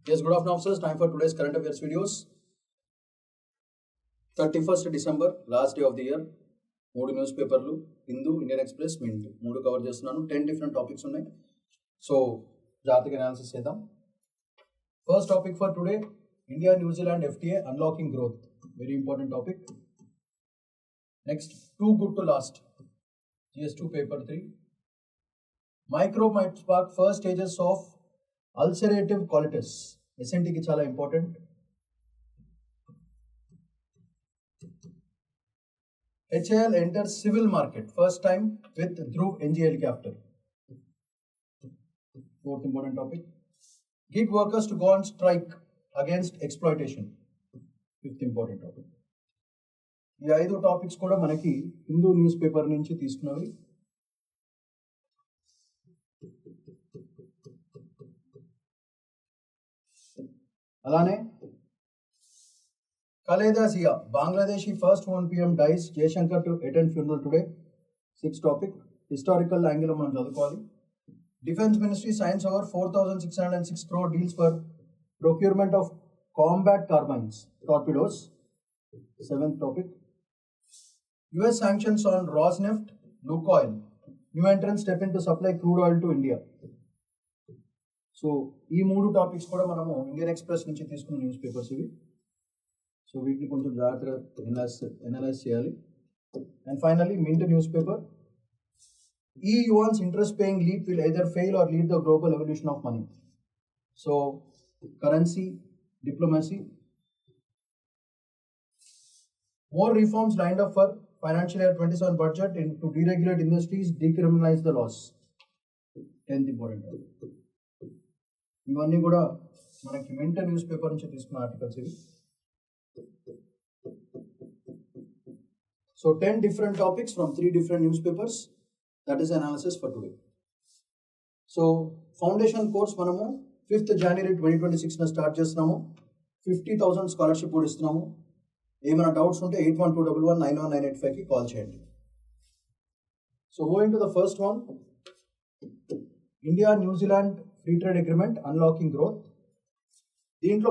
Yes, good afternoon, officers. Time for today's current affairs videos. 31st December, last day of the year. 3 news పేపర్లు, Hindu, Indian Express, Mint 3 cover చేస్తున్నాను. 10 different topics ఉన్నాయి. So జాగ్రత్తగా analysis చేద్దాం. First topic for today, India న్యూజిలాండ్ FTA unlocking growth. Very important topic. Next, too good to last. GS2 paper 3. Micro might spark first stages of ulcerative colitis. SNTకి చాలా important. HAL enters civil market first time with Dhruv NG helicopter. Fourth important topic. Gig workers to go on strike against exploitation. Fifth important topic. ఈ 5 topics కూడా మనకి Hindu news paper నుంచి తీసుకున్నవి. అలానే Khaleda Zia, Bangladeshi first 1 PM dies. Jaishankar to attend funeral today. Sixth topic, historical angle మనం చదువుకోవాలి. Defense Ministry signs over 4,606 crore deals for procurement of combat carbines, torpedoes. Seventh topic, US sanctions on Rosneft, Lukoil. New entrants step in to supply crude oil to India. So ఈ 3 topics కూడా మనము Indian express నుంచి తీసుకున్న news papers ఇవి. So వీటిని కొంచెం జాగ్రత్తగా analyse చేయాలి. And finally mint news paper. EU's interest paying leap will either fail or lead the global evolution of money. So currency, diplomacy. More reforms lined up for financial year 27 budget to deregulate industries, decriminalize the laws. 10th important. ఇవన్నీ కూడా మనకి mint news paper నుంచి తీసుకున్న articles ఇవి. So 10 different topics from 3 different newspapers. That is analysis for today. So foundation course మనము 5th January 2026 start చేస్తున్నాము. 50,000 scholarship కూడా ఇస్తున్నాము. ఏమైనా డౌట్స్ ఉంటే 8121191985కి కాల్ చేయండి. So moving to the first one, India New Zealand free trade agreement unlocking growth. దీంట్లో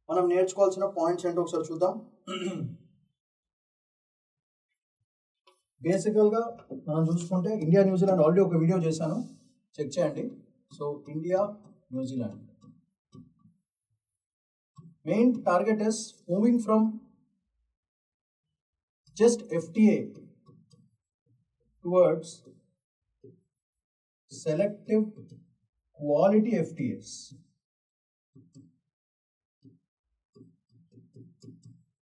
మనం నేర్చుకోవాల్సిన పాయింట్స్ ఏంటో ఒకసారి చూద్దాం. బేసికల్గా మనం చూసుకుంటే ఇండియా న్యూజిలాండ్ ఆల్రెడీ ఒక వీడియో చేశాను, చెక్ చేయండి. So India New Zealand main target is moving from just FTA towards selective quality FTAs.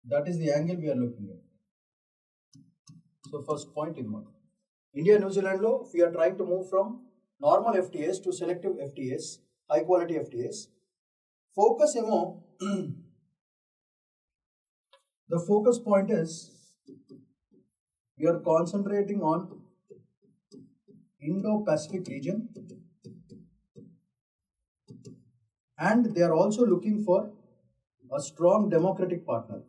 That is the angle we are looking at. So first point in one, India New Zealand lo we are trying to move from normal FTAs to selective FTAs, high quality FTAs. Focus emo the focus point is we are concentrating on Indo-Pacific region, and they are also looking for a strong democratic partner.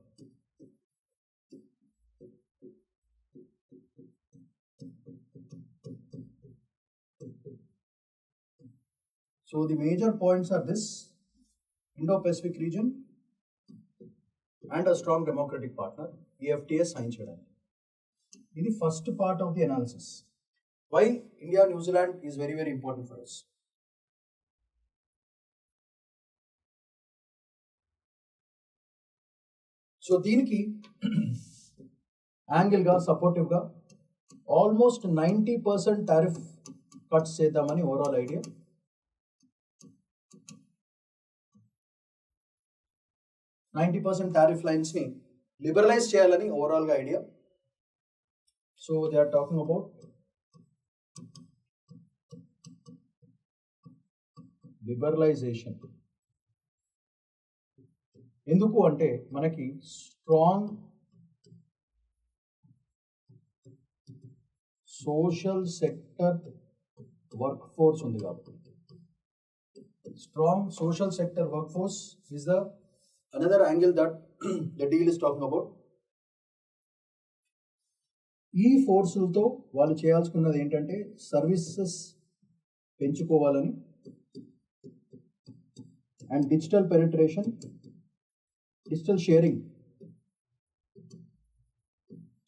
So the major points are this: Indo-Pacific region and a strong democratic partner. EFTA sign cheyaలి. This is the first part of the analysis. Why India New Zealand is very very important for us. So దీనికి angle గా supportive గా almost 90% tariff cuts చేద్దామని overall idea. Tariff lines ని liberalize చేయాలని overall గా ఐడియా. So they are talking about liberalization. ఎందుకు అంటే మనకి strong social sector workforce ఉంది కాబట్టి. Strong social sector workforce is the another angle that the deal is talking about. ఈ ఫోర్సులతో వాళ్ళు చేయాల్సుకున్నది ఏంటంటే సర్వీసెస్ పెంచుకోవాలని, and digital penetration, digital sharing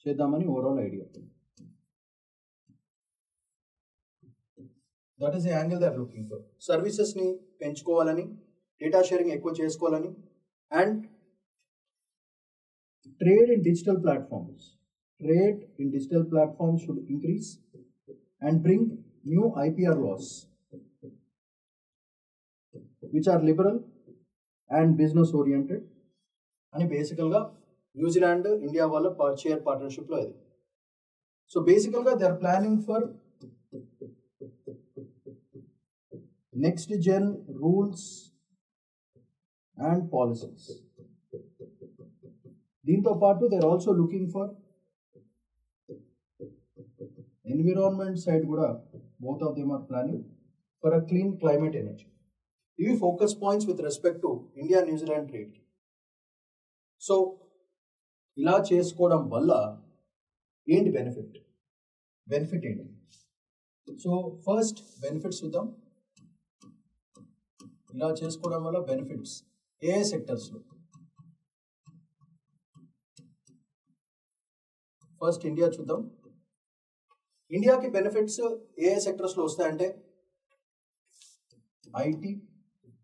చేద్దామని overall idea. That is the angle that looking for. సర్వీసెస్ని పెంచుకోవాలని, డేటా షేరింగ్ ఎక్కువ చేసుకోవాలని, and trade in digital platforms. Trade in digital platforms should increase and bring new IPR laws which are liberal and business oriented. And basically, New Zealand, India wala share partnership lo idi. So basically, they are planning for next gen rules and policies. దీంతో పాటు they are also looking for environment side కూడా both of them are planning for a clean climate energy. ఇవి focus points with respect to India New Zealand trade. So ఇలా చేసుకోవడం వల్ల ఏంటి benefit ఏంటి? So first benefits చూద్దాం. ఇలా చేసుకోవడం వల్ల బెనిఫిట్స్ ఏ సెక్టర్స్లో? ఫస్ట్ ఇండియా చూద్దాం. ఇండియాకి బెనిఫిట్స్ ఏ సెక్టర్స్లో వస్తాయంటే IT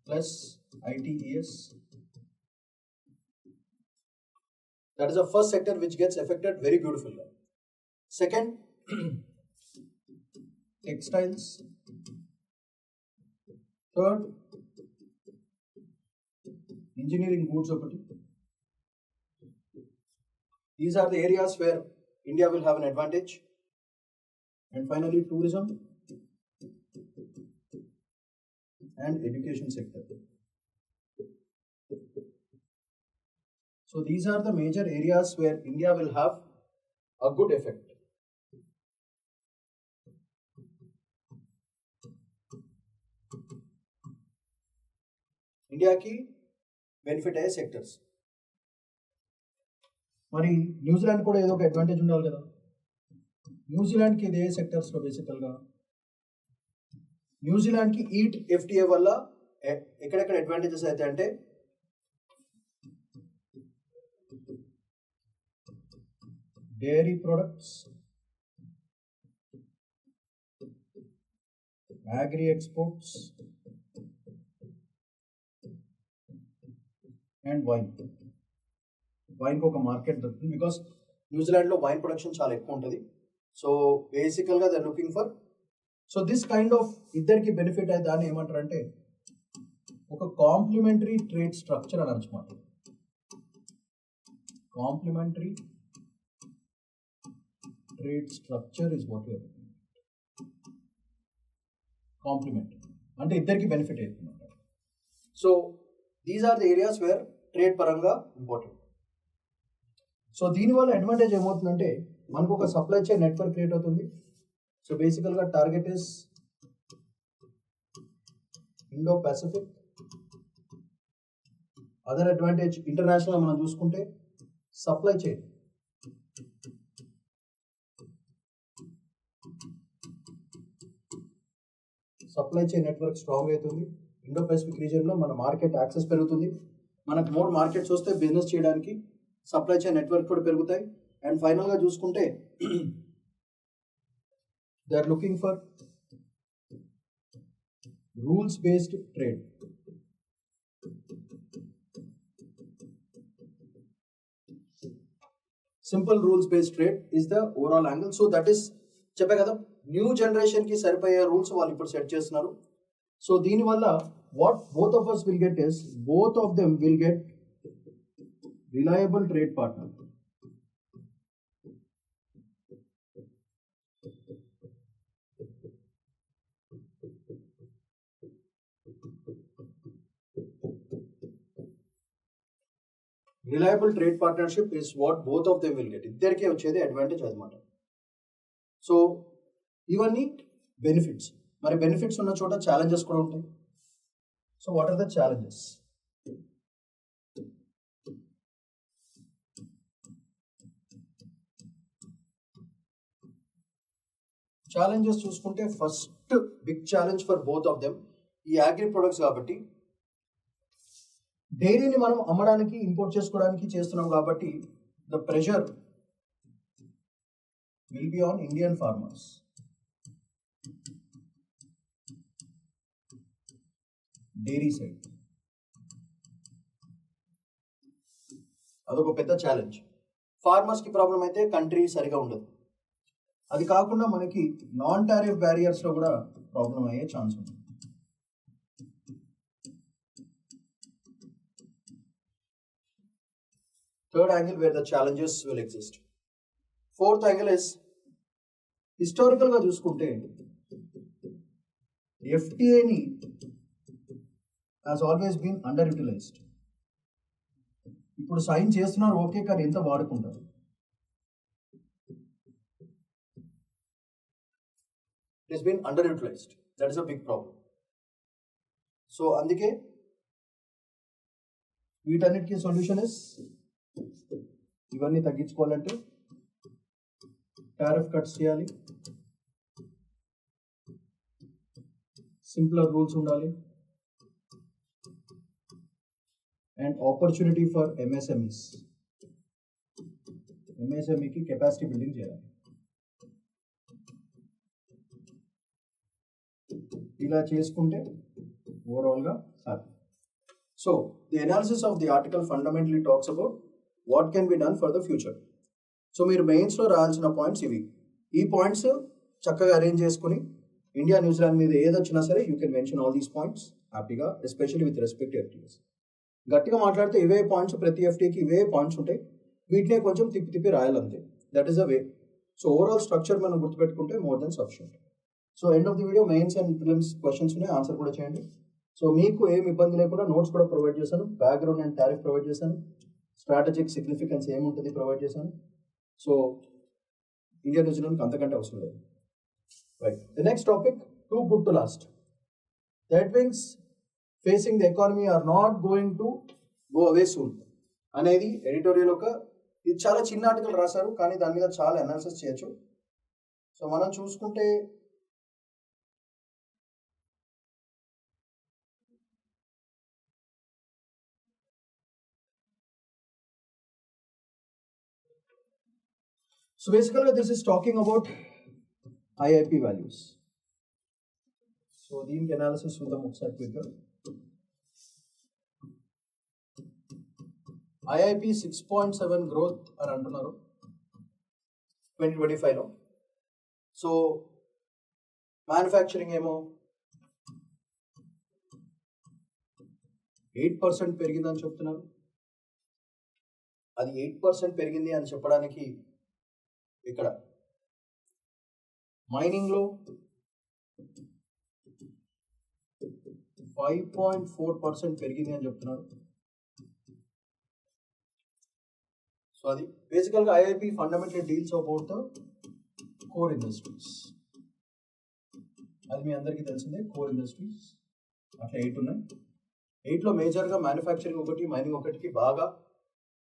plus ITES, that is the first sector which gets affected very బ్యూటిఫుల్గా. Second textiles, third engineering goods ఒకటి. These are the areas where India will have an advantage. And finally, tourism and education sector. So these are the major areas where India will have a good effect. India ki benefit hai sectors. మరి New Zealand కూడా ఏదో ఒక advantage ఉండాలి కదా. న్యూజిలాండ్కి ఇదే సెక్టర్స్లో బేసికల్గా న్యూజిలాండ్కి eat FTA వల్ల ఎక్కడెక్కడ అడ్వాంటేజెస్ అయితే అంటే dairy products, agri exports and వైన్కి ఒక మార్కెట్ దొరుకుతుంది బికాస్ న్యూజిలాండ్లో వైన్ ప్రొడక్షన్ చాలా ఎక్కువ ఉంటుంది. సో బేసికల్గా they are looking for, so this kind of ఇద్దరికి బెనిఫిట్ అయితే దాన్ని ఏమంటారంటే ఒక కాంప్లిమెంటరీ ట్రేడ్ స్ట్రక్చర్ అని అనమాట. Complementary trade structure is what your complementary అంటే ఇద్దరికి బెనిఫిట్ అవుతుంది. So these are the areas where trade పరంగా ఇంపార్టెంట్. సో దీనివల్ల అడ్వాంటేజ్ ఏమవుతుందంటే మనకు ఒక సప్లై చైన్ నెట్వర్క్ క్రియేట్ అవుతుంది. సో బేసికల్గా target is Indo Pacific. Other advantage international మనం చూసుకుంటే supply chain. Supply chain network strong అవుతుంది. ఇండో పసిఫిక్ రీజియన్లో మన మార్కెట్ యాక్సెస్ పెరుగుతుంది. మనకు మోర్ మార్కెట్స్ వస్తే బిజినెస్ చేయడానికి సప్లై చైన్ నెట్వర్క్ కూడా పెరుగుతాయి. అండ్ ఫైనల్గా చూసుకుంటే they are looking for rules based trade. Simple rules based trade is the overall angle. So that is చెప్పే కదా, న్యూ జనరేషన్కి సరిపోయే రూల్స్ వాళ్ళు ఇప్పుడు సెట్ చేస్తున్నారు. సో దీనివల్ల what both of us will get is both of them will get reliable trade partner. Reliable trade partnership is what both of them will get. ఇద్దరికే వచ్చేది అడ్వాంటేజ్ అన్నమాట. సో ఇవన్నీ బెనిఫిట్స్. మరి benefits ఉన్న చోట challenges కూడా ఉంటాయి. So what are the challenges? Challenges చూసుకుంటే first big challenge for both of them ఈ అగ్రి ప్రొడక్ట్స్ కాబట్టి డైరీని మనం అమ్మడానికి ఇంపోర్ట్ చేసుకోవడానికి చేస్తున్నాం కాబట్టి the pressure will be on Indian farmers. Dairy side అదొక పెద్ద ఛాలెంజ్. ఫార్మర్స్కి ప్రాబ్లం అయితే కంట్రీ సరిగా ఉండదు. అది కాకుండా మనకి నాన్ టారిఫ్ బ్యారియర్స్లో కూడా ప్రాబ్లం అయ్యే ఛాన్స్ ఉంది. Third angle where the challenges will exist. Fourth angle is historical గా చూసుకుంటే FTAని has always been underutilized. ఇప్పుడు సైన్ చేస్తున్నారు ఓకే, కానీ ఎంత వాడుకుంటారు? It has been underutilized. That is a big problem. So అందుకే వీటన్నిటికీ సొల్యూషన్ ఇస్ ఇవన్నీ తగ్గించుకోవాలంటే టారిఫ్ కట్స్ చేయాలి, సింప్లర్ రూల్స్ ఉండాలి, అండ్ ఆపర్చునిటీ ఫర్ ఎంఎస్ఎంఈకి కెపాసిటీ బిల్డింగ్ చేయాలి. ఇలా చేసుకుంటే ఓవరాల్గా happy. So the analysis of the article fundamentally talks about what can be done for the future. So మీరు మెయిన్స్లో రాయాల్సిన పాయింట్స్ ఇవి. ఈ పాయింట్స్ చక్కగా అరేంజ్ చేసుకుని ఇండియా న్యూజిలాండ్ మీద ఏదొచ్చినా సరే you can mention all these points హ్యాపీగా, especially with respect to FTAs. గట్టిగా మాట్లాడితే ఇవే పాయింట్స్, ప్రతి ఎఫ్టీకి ఇవే పాయింట్స్ ఉంటాయి, వీటినే కొంచెం తిప్పి రాయాలంతే. That is the way. So overall structure మనం గుర్తుపెట్టుకుంటే more than sufficient. So end of the video mains and prelims questions ఉన్నాయి, ఆన్సర్ కూడా చేయండి. సో మీకు ఏం ఇబ్బంది లేకుండా నోట్స్ కూడా ప్రొవైడ్ చేశాను, బ్యాక్గ్రౌండ్ అండ్ టారిఫ్ ప్రొవైడ్ చేశాను, స్ట్రాటజిక్ సిగ్నిఫికెన్స్ ఏముంటుంది ప్రొవైడ్ చేశాను. సో ఇండియా న్యూజిలాండ్కి అంతకంటే అవసరం లేదు. Right, the next topic, too good to last. The headwinds facing the economy are not going to go away soon అనేది ఎడిటోరియల్ ఒక, ఇది చాలా చిన్న ఆర్టికల్ రాశారు కానీ దాని మీద చాలా అనాలిసిస్ చేయొచ్చు. సో మనం చూసుకుంటే so basically this is talking about IIP values. So దీనికి అనాలిసిస్ చూద్దాం ఒకసారి క్విక్గా. IIP 6.7 గ్రోత్ అని అంటున్నారు 2025లో. సో మ్యానుఫ్యాక్చరింగ్ ఏమో 8% పెరిగిందని చెప్తున్నారు. అది 8% పెరిగింది అని చెప్పడానికి ఇక్కడ మైనింగ్లో 5.4% పెరిగింది అని చెప్తున్నారు. సో అది బేసికల్గా IIP fundamental deals about the core industries. అది మీ అందరికీ తెలిసిందే, కోర్ ఇండస్ట్రీస్ అట్లా 8 ఉన్నాయి. 8లో మేజర్గా మ్యానుఫ్యాక్చరింగ్ ఒకటి, మైనింగ్ ఒకటికి బాగా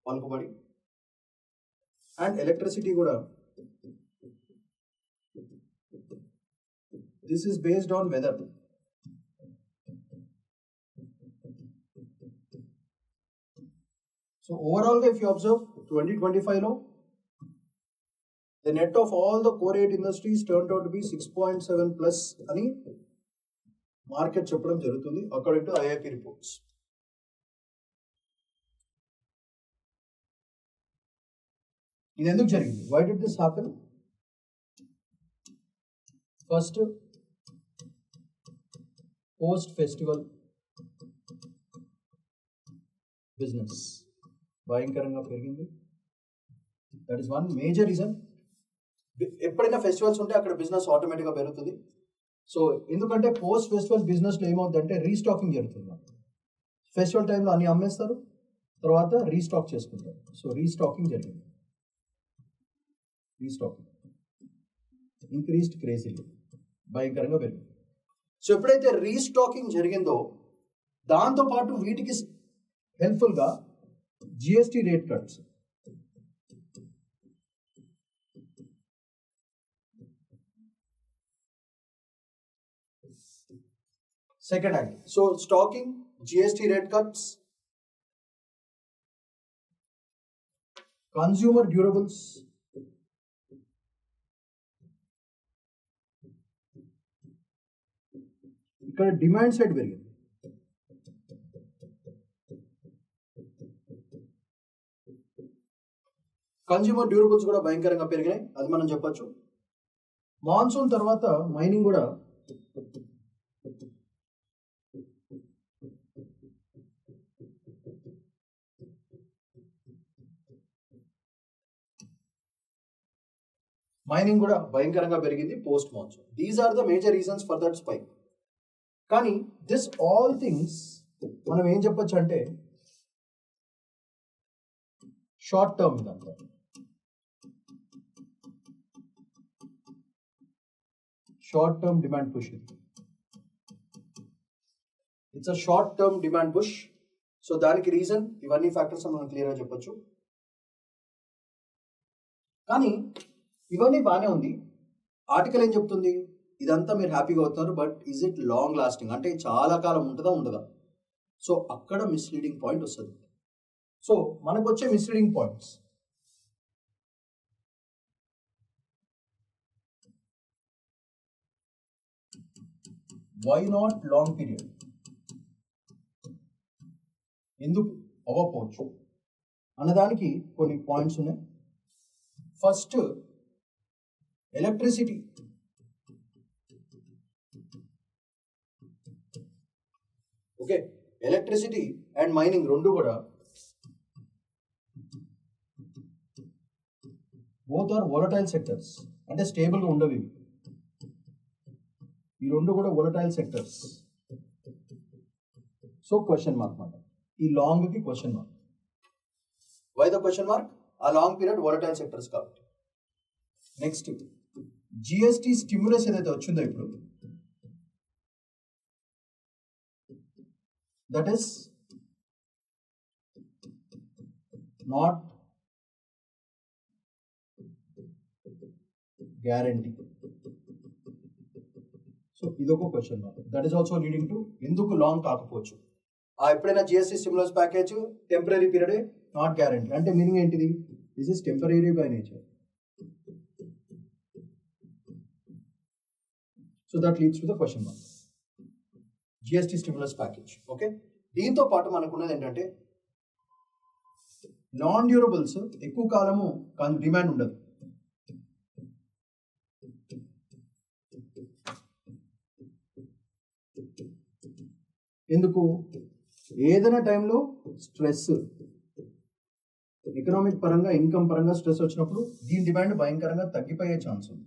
పలుకుబడి, అండ్ ఎలక్ట్రిసిటీ కూడా. This is based on weather. So overall, if you observe 2025 లో the net of all the core 8 industries turned out to be 6.7 plus అని మార్కెట్ చెప్పడం జరుగుతుంది అకార్డింగ్ టు ఐఐపి రిపోర్ట్స్. ఇది ఎందుకు జరిగింది? Why did this happen? First, post festival business భయంకరంగా పెరిగింది. That is one major reason. ఎప్పుడైనా ఫెస్టివల్స్ ఉంటే అక్కడ బిజినెస్ ఆటోమేటిక్గా పెరుగుతుంది. సో ఎందుకంటే పోస్ట్ ఫెస్టివల్ బిజినెస్లో ఏమవుతుందంటే రీస్టాకింగ్ జరుగుతుంది. ఫెస్టివల్ టైంలో అన్ని అమ్మేస్తారు, తర్వాత రీస్టాక్ చేసుకుంటారు. సో రీస్టాకింగ్ జరిగింది, రీస్టాకింగ్ ఇంక్రీస్డ్ క్రేజీలీ భయంకరంగా పెరిగింది. సో ఎప్పుడైతే రీస్టాకింగ్ జరిగిందో దాంతోపాటు వీటికి హెల్ప్ఫుల్గా GST rate cuts. Second angle, so stocking, GST rate cuts, consumer durables, ఇక్కడ డిమాండ్ సైడ్ పెరిగింది. కన్స్యూమర్ డ్యూరబుల్స్ కూడా భయంకరంగా పెరిగినాయి, అది మనం చెప్పొచ్చు. మాన్సూన్ తర్వాత మైనింగ్ కూడా భయంకరంగా పెరిగింది post monsoon. These are the major reasons for that spike. కానీ దిస్ ఆల్ థింగ్స్ మనం ఏం చెప్పొచ్చు అంటే షార్ట్ టర్మ్ ఇదంతా. షార్ట్ టర్మ్ డిమాండ్ పుష్ ఇది. It's a short term demand push. So దానికి రీజన్ ఇవన్నీ ఫ్యాక్టర్స్ మనం క్లియర్గా చెప్పొచ్చు. కానీ ఇవన్నీ బాగానే ఉంది. ఆర్టికల్ ఏం చెప్తుంది, ఇదంతా మీరు హ్యాపీగా అవుతున్నారు, but is it long lasting, అంటే చాలా కాలం ఉంటుందా ఉండదా? సో అక్కడ మిస్లీడింగ్ పాయింట్ వస్తుంది. సో మనకు వచ్చే misleading points, why not long period, ఎందుకు అవ్వకపోవచ్చు అన్నదానికి కొన్ని పాయింట్స్ ఉన్నాయి. First, electricity. Okay, electricity and mining రెండు కూడా బోత్ ఆర్ వోలటైల్ సెక్టర్స్, అంటే స్టేబుల్గా ఉండవు ఇవి. ఈ రెండు కూడా volatile sectors. So question mark మాట, ఈ లాంగ్ కి question mark. Why the question mark? ఆ లాంగ్ పీరియడ్ వోలటైల్ సెక్టర్స్ కాబట్టి. నెక్స్ట్, జిఎస్టి స్టిమ్యులస్ ఏదైతే వచ్చిందో ఇప్పుడు, that is not guarantee. So ఇదొక question mark. That is also leading to ఎందుకు లాంగ్ కాకపోవచ్చు. ఎప్పుడైనా జిఎస్టి స్టిమ్యులస్ ప్యాకేజ్ టెంపరీ పీరియడే, నాట్ గ్యారంటీ. అంటే మీనింగ్ ఏంటిది? This is temporary by nature. So that leads to the question mark. GST stimulus package. Okay, దీంతో పాటు మనకున్నది ఏంటంటే నాన్ డ్యూరబుల్స్ ఎక్కువ కాలము డిమాండ్ ఉండదు. ఎందుకు? ఏదైనా టైంలో స్ట్రెస్, ఎకనామిక్ పరంగా ఇన్కమ్ పరంగా స్ట్రెస్ వచ్చినప్పుడు దీని డిమాండ్ భయంకరంగా తగ్గిపోయే ఛాన్స్ ఉంది.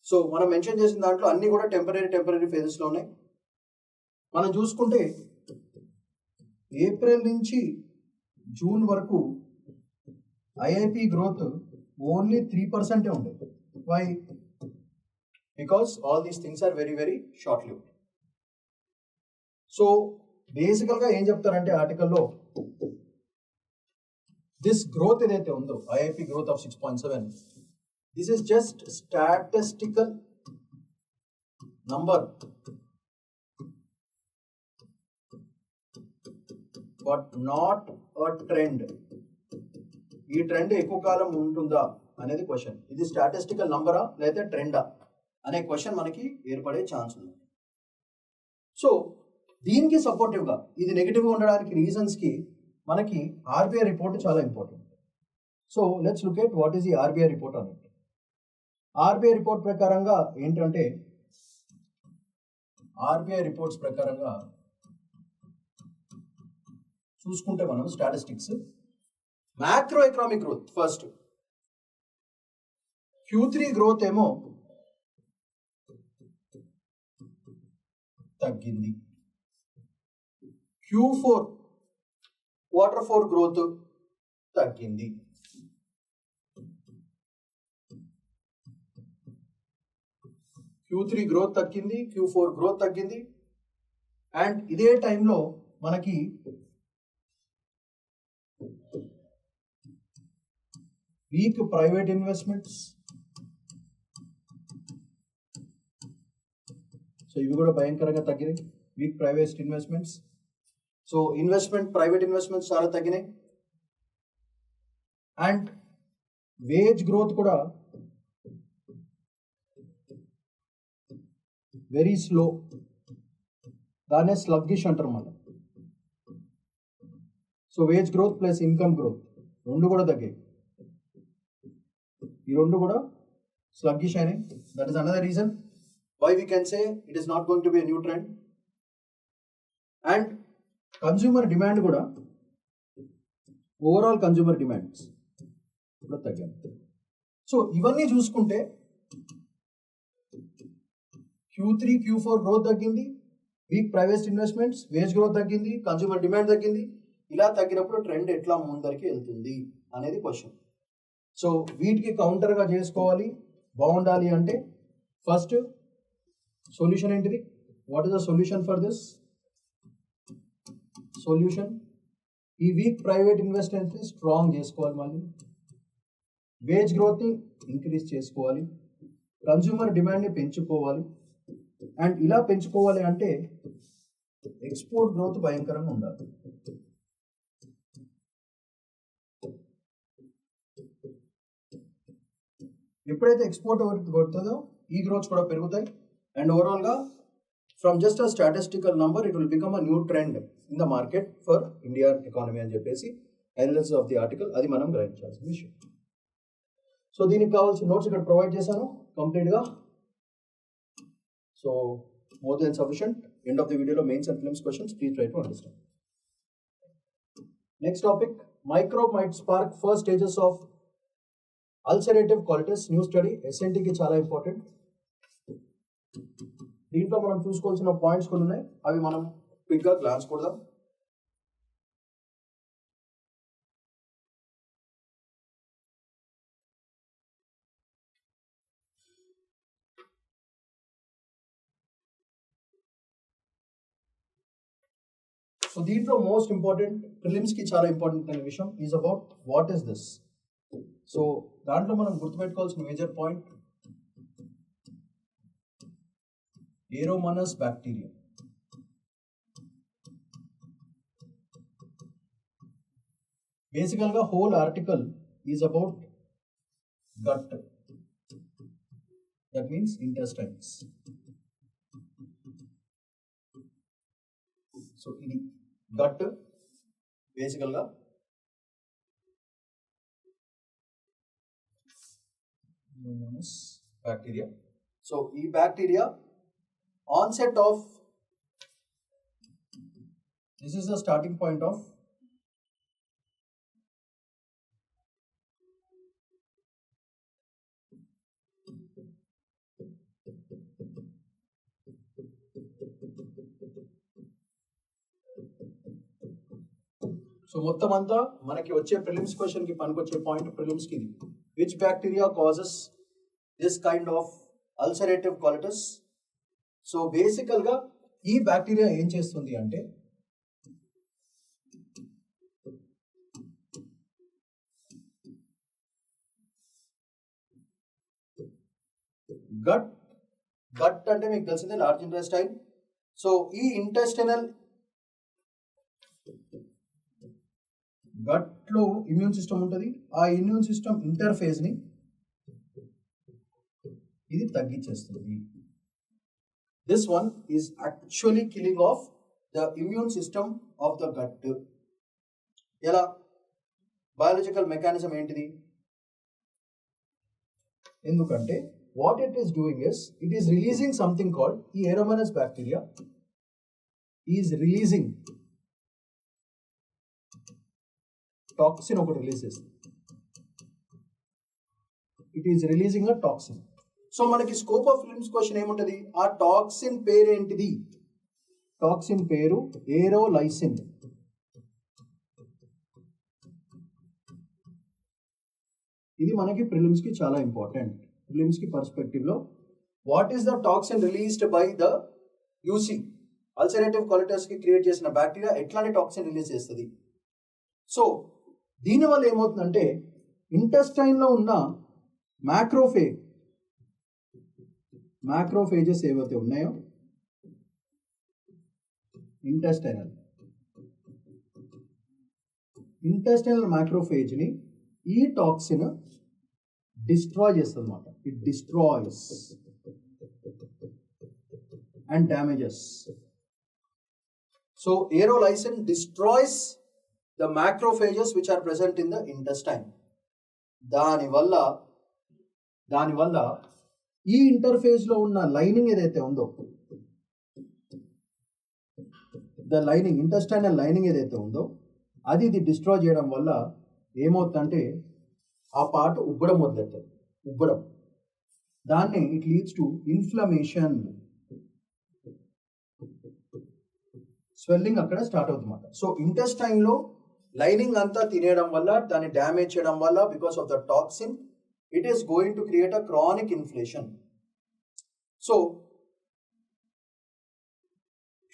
సో మనం మెన్షన్ చేసిన దాంట్లో అన్ని కూడా టెంపరీ ఫేజెస్లో ఉన్నాయి. మనం చూసుకుంటే ఏప్రిల్ నుంచి జూన్ వరకు ఐఐపి గ్రోత్ ఓన్లీ 3% ఉండేది. Why? Because all these things are very very short lived. So బేసికల్గా ఏం చెప్తారంటే ఆర్టికల్లో, దిస్ గ్రోత్ ఏదైతే ఉందో IIP growth of 6.7, this is just statistical number, but not a trend. ఈ ట్రెండ్ ఎక్కువ కాలం ఉంటుందా అనేది క్వశ్చన్. ఇది స్టాటిస్టికల్ నంబరా లేదా ట్రెండా అనే క్వశ్చన్ మనకి ఏర్పడే ఛాన్స్ ఉంది. సో దీనికి సపోర్టివ్గా, ఇది నెగిటివ్గా ఉండడానికి రీజన్స్కి మనకి ఆర్బీఐ రిపోర్ట్ చాలా important. So let's look at what is the RBI report on it. RBI report ప్రకారంగా ఏంటంటే, ఆర్బీఐ రిపోర్ట్స్ ప్రకారంగా చూసుకుంటే మనం statistics, macro economic growth first, Q3 growth ఏమో తగ్గింది. Q4 Q4 గ్రోత్ తగ్గింది. Q3 గ్రోత్ తగ్గింది, Q4 గ్రోత్ తగ్గింది. అండ్ ఇదే టైంలో మనకి వీక్ ప్రైవేట్ ఇన్వెస్ట్మెంట్స్, సో ఇవి కూడా భయంకరంగా తగ్గినాయి. Weak private investments, so private investments చాలా తగ్గినాయి. అండ్ వేజ్ గ్రోత్ కూడా వెరీ స్లో, దాన్నే స్లగ్గిష్ అంటారు మనం. So wage growth plus income growth రెండు కూడా తగ్గాయి, ఈ రెండు కూడా sluggish అయినాయి. That is another reason why we can say it is not going to be a new trend. And consumer demand కూడా, ఓవరాల్ కన్జ్యూమర్ డిమాండ్స్ కూడా తగ్గాయి. సో ఇవన్నీ చూసుకుంటే Q3 Q4 గ్రోత్ తగ్గింది, weak private investments, wage growth తగ్గింది, consumer demand తగ్గింది. ఇలా తగ్గినప్పుడు ట్రెండ్ ఎట్లా ముందరికి వెళ్తుంది అనేది క్వశ్చన్. సో వీటికి కౌంటర్గా చేసుకోవాలి, బాగుండాలి అంటే ఫస్ట్ సొల్యూషన్ ఏంటిది? What is the solution for this? Solution, ఈ వీక్ ప్రైవేట్ ఇన్వెస్ట్మెంట్ని స్ట్రాంగ్ చేసుకోవాలి, మళ్ళీ వేజ్ గ్రోత్ని ఇంక్రీజ్ చేసుకోవాలి, కన్జ్యూమర్ డిమాండ్ని పెంచుకోవాలి. అండ్ ఇలా పెంచుకోవాలి అంటే ఎక్స్పోర్ట్ గ్రోత్ భయంకరంగా ఉండాలి. ఎప్పుడైతే ఎక్స్పోర్ట్ కొడుతుందో ఈ గ్రోత్స్ కూడా పెరుగుతాయి. అండ్ ఓవరాల్గా from just a statistical number it will become a new trend in the market for Indian economy అని చెప్పేసి ఎనాలిసిస్ ఆఫ్ ది ఆర్టికల్, అది మనం గ్రహించాల్సిన విషయం. సో దీనికి కావాల్సిన నోట్స్ ఇక్కడ ప్రొవైడ్ చేశాను కంప్లీట్గా. So more than sufficient. End of the వీడియోలో mains and prelims questions, please try to understand. Next topic, microbe might spark first stages of ulcerative colitis. New study, ఎస్ఎన్టీకి చాలా ఇంపార్టెంట్. దీంట్లో మనం చూసుకోవాల్సిన పాయింట్స్ కొన్ని ఉన్నాయి, అవి మనం క్విక్గా గ్లాన్స్ కొడదాం. సో దీంట్లో మోస్ట్ ఇంపార్టెంట్, ప్రిలిమ్స్కి చాలా ఇంపార్టెంట్ అనే విషయం is about what is this. So దాంట్లో మనం గుర్తుపెట్టుకోవాల్సిన మేజర్ పాయింట్ ఏరోమోనస్ బ్యాక్టీరియా. బేసికల్గా whole article is about gut, that means intestines. So ఇది గట్ బేసికల్గా బ్యాక్టీరియా. సో ఈ bacteria onset of, this is the starting point of so మొత్తం అంతా మనకి వచ్చే ప్రిలిమ్స్ క్వశ్చన్ కి పనికొచ్చే పాయింట్ ప్రిలిమ్స్ కి ఇది. Which bacteria causes this kind of ulcerative colitis? So బేసికల్ గా ఈ బ్యాక్టీరియా ఏం చేస్తుంది అంటే గట్, గట్ అంటే మీకు తెలిసిందే లార్జ్ ఇంటెస్టైన్. సో ఈ ఇంటెస్టైనల్ గట్ లో ఇమ్యూన్ సిస్టమ్ ఉంటుంది, ఆ ఇమ్యూన్ సిస్టమ్ ఇంటర్ఫేస్ ని ఇది తగ్గించేస్తుంది. This one is actually killing of the immune system of the gut. ఎలా? బయాలజికల్ మెకానిజం ఏంటిది? ఎందుకంటే what it is doing is it is releasing something called, ఈ Aeromonas bacteria is releasing toxin ఒకటి release చేస్తుంది. It is releasing a toxin. So మనకి scope of prelims question ఏముంటది? ఆ toxin పేరు ఏంటిది? టాక్సిన్ పేరు ఏరోలైసిన్. ఇది మనకి ప్రిలిమ్స్ కి చాలా ఇంపార్టెంట్. ప్రిలిమ్స్ కి పర్స్పెక్టివ్ లో what is the toxin released by the UC? Ulcerative colitis కి క్రియేట్ చేసిన బ్యాక్టీరియా ఎట్లాంటి టాక్సిన్ రిలీజ్ చేస్తుంది? సో దీనివల్ల ఏమవుతుందంటే ఇంటెస్టైన్ లో ఉన్న మ్యాక్రోఫేజెస్ ఏవైతే ఉన్నాయో, ఇంటెస్టైనల్ మ్యాక్రోఫేజ్ ని ఈ టాక్సిన్ డిస్ట్రాయ్ చేస్తుంది అనమాట. It destroys and damages. So aerolysin destroys the macrophages which are present in the intestine. దానివల్ల ఈ ఇంటర్ఫేజ్ లో ఉన్న లైనింగ్ ఏదైతే ఉందో, ద లైనింగ్, ఇంటెస్టైనల్ లైనింగ్ ఏదైతే ఉందో అది ఇది డిస్ట్రాయ్ చేయడం వల్ల ఏమవుతుందంటే ఆ పార్ట్ ఉబ్బడం మొదలెడుతుంది. ఉబ్బడం, దాన్ని it leads to inflammation, swelling అక్కడ స్టార్ట్ అవుతుంది అన్నమాట. సో ఇంటెస్టైన్ లో లైనింగ్ అంతా తినేయడం వల్ల, దాన్ని డ్యామేజ్ చేయడం వల్ల, because of the toxin, it is going to create a chronic inflation. So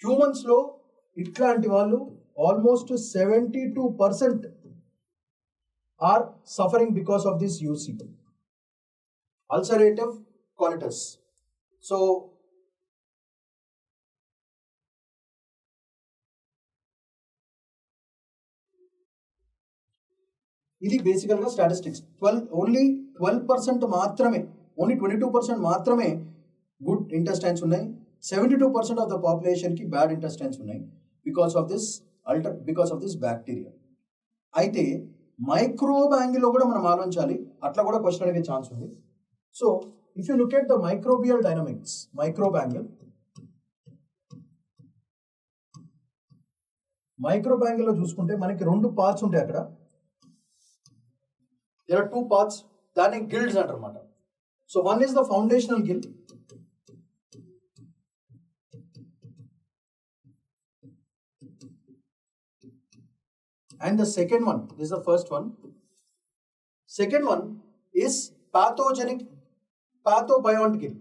humans లో ఇట్లాంటి వాళ్ళు almost 72% are suffering because of this UC, ulcerative colitis. So ఇది బేసికల్ గా స్టాటిస్టిక్స్. ఓన్లీ 12% మాత్రమే, ఓన్లీ 22% మాత్రమే గుడ్ ఇంటెస్టైన్స్ ఉన్నాయి. 72% ఆఫ్ ద పాపులేషన్ కి బ్యాడ్ ఇంటెస్టైన్స్ ఉన్నాయి బికాస్ ఆఫ్ దిస్ బ్యాక్టీరియా. అయితే మైక్రోబ్ యాంగిల్లో కూడా మనం ఆలోచించాలి, అట్లా కూడా క్వశ్చన్ అడిగే ఛాన్స్ ఉంది. So if you look at the microbial dynamics, microbe యాంగిల్లో చూసుకుంటే మనకి 2 పార్ట్స్ ఉంటాయి అక్కడ. దేర్ ఆర్ 2 పార్ట్స్, దాన్ని గిల్డ్స్ అంటారు అన్నమాట. So one is the foundational guild, and the second one, this is the first one. Second one is pathobiont gill.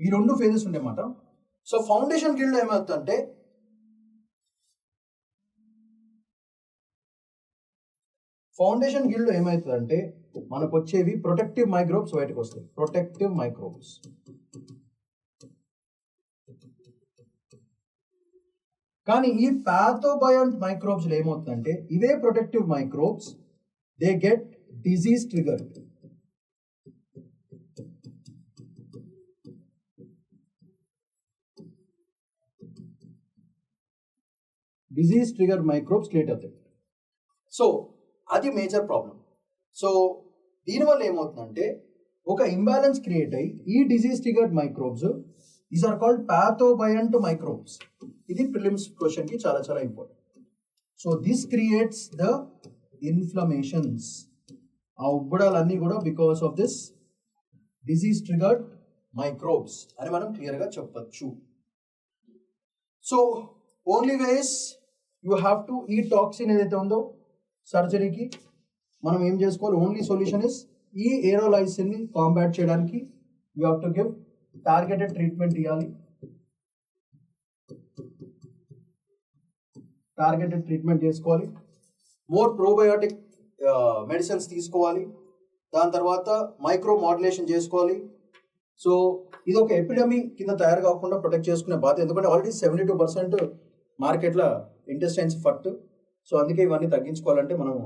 ఈ 2 phases ఉంటాయి అన్నమాట. సో ఫౌండేషన్ గిల్డ్ ఏమవుతుందంటే మనకు వచ్చేవి ప్రొటెక్టివ్ మైక్రోబ్స్ బయటకు వస్తాయి. Protective microbes. కానీ ఈ పాథోబయాంట్ మైక్రోబ్స్ ఏమవుతుందంటే ఇవే protective microbes they get disease trigger. Disease trigger microbes create అవుతాయి. సో అది మేజర్ ప్రాబ్లం. సో దీనివల్ల ఏమవుతుందంటే ఒక ఇంబ్యాలెన్స్ క్రియేట్ అయ్యి ఈ disease triggered microbes, these are called pathobiont microbes. ఇది ప్రిలిమ్స్ క్వశ్చన్ కి చాలా చాలా important. So this creates the inflammations. ఆ ఉబ్బడాలన్నీ కూడా because of this disease triggered microbes అని మనం క్లియర్గా చెప్పచ్చు. So only ways you have to ఈ టాక్సిన్ ఏదైతే ఉందో సర్జరీకి మనం ఏం చేసుకోవాలి, ఓన్లీ సొల్యూషన్ ఇస్ ఈ ఏరోలైసిన్ ని కాంబాట్ చేయడానికి you have to give targeted treatment ఇవ్వాలి. టార్గెటెడ్ ట్రీట్మెంట్ చేసుకోవాలి. మోర్ ప్రోబయోటిక్ మెడిసిన్స్ తీసుకోవాలి. దాని తర్వాత మైక్రో మాడ్యులేషన్ చేసుకోవాలి. సో ఇది ఒక ఎపిడమీ కింద తయారు కాకుండా ప్రొటెక్ట్ చేసుకునే బాధ్యత, ఎందుకంటే ఆల్రెడీ 72% మార్కెట్లో ఇంటెస్టైన్స్ ఫట్. సో అందుకే ఇవన్నీ తగ్గించుకోవాలంటే మనం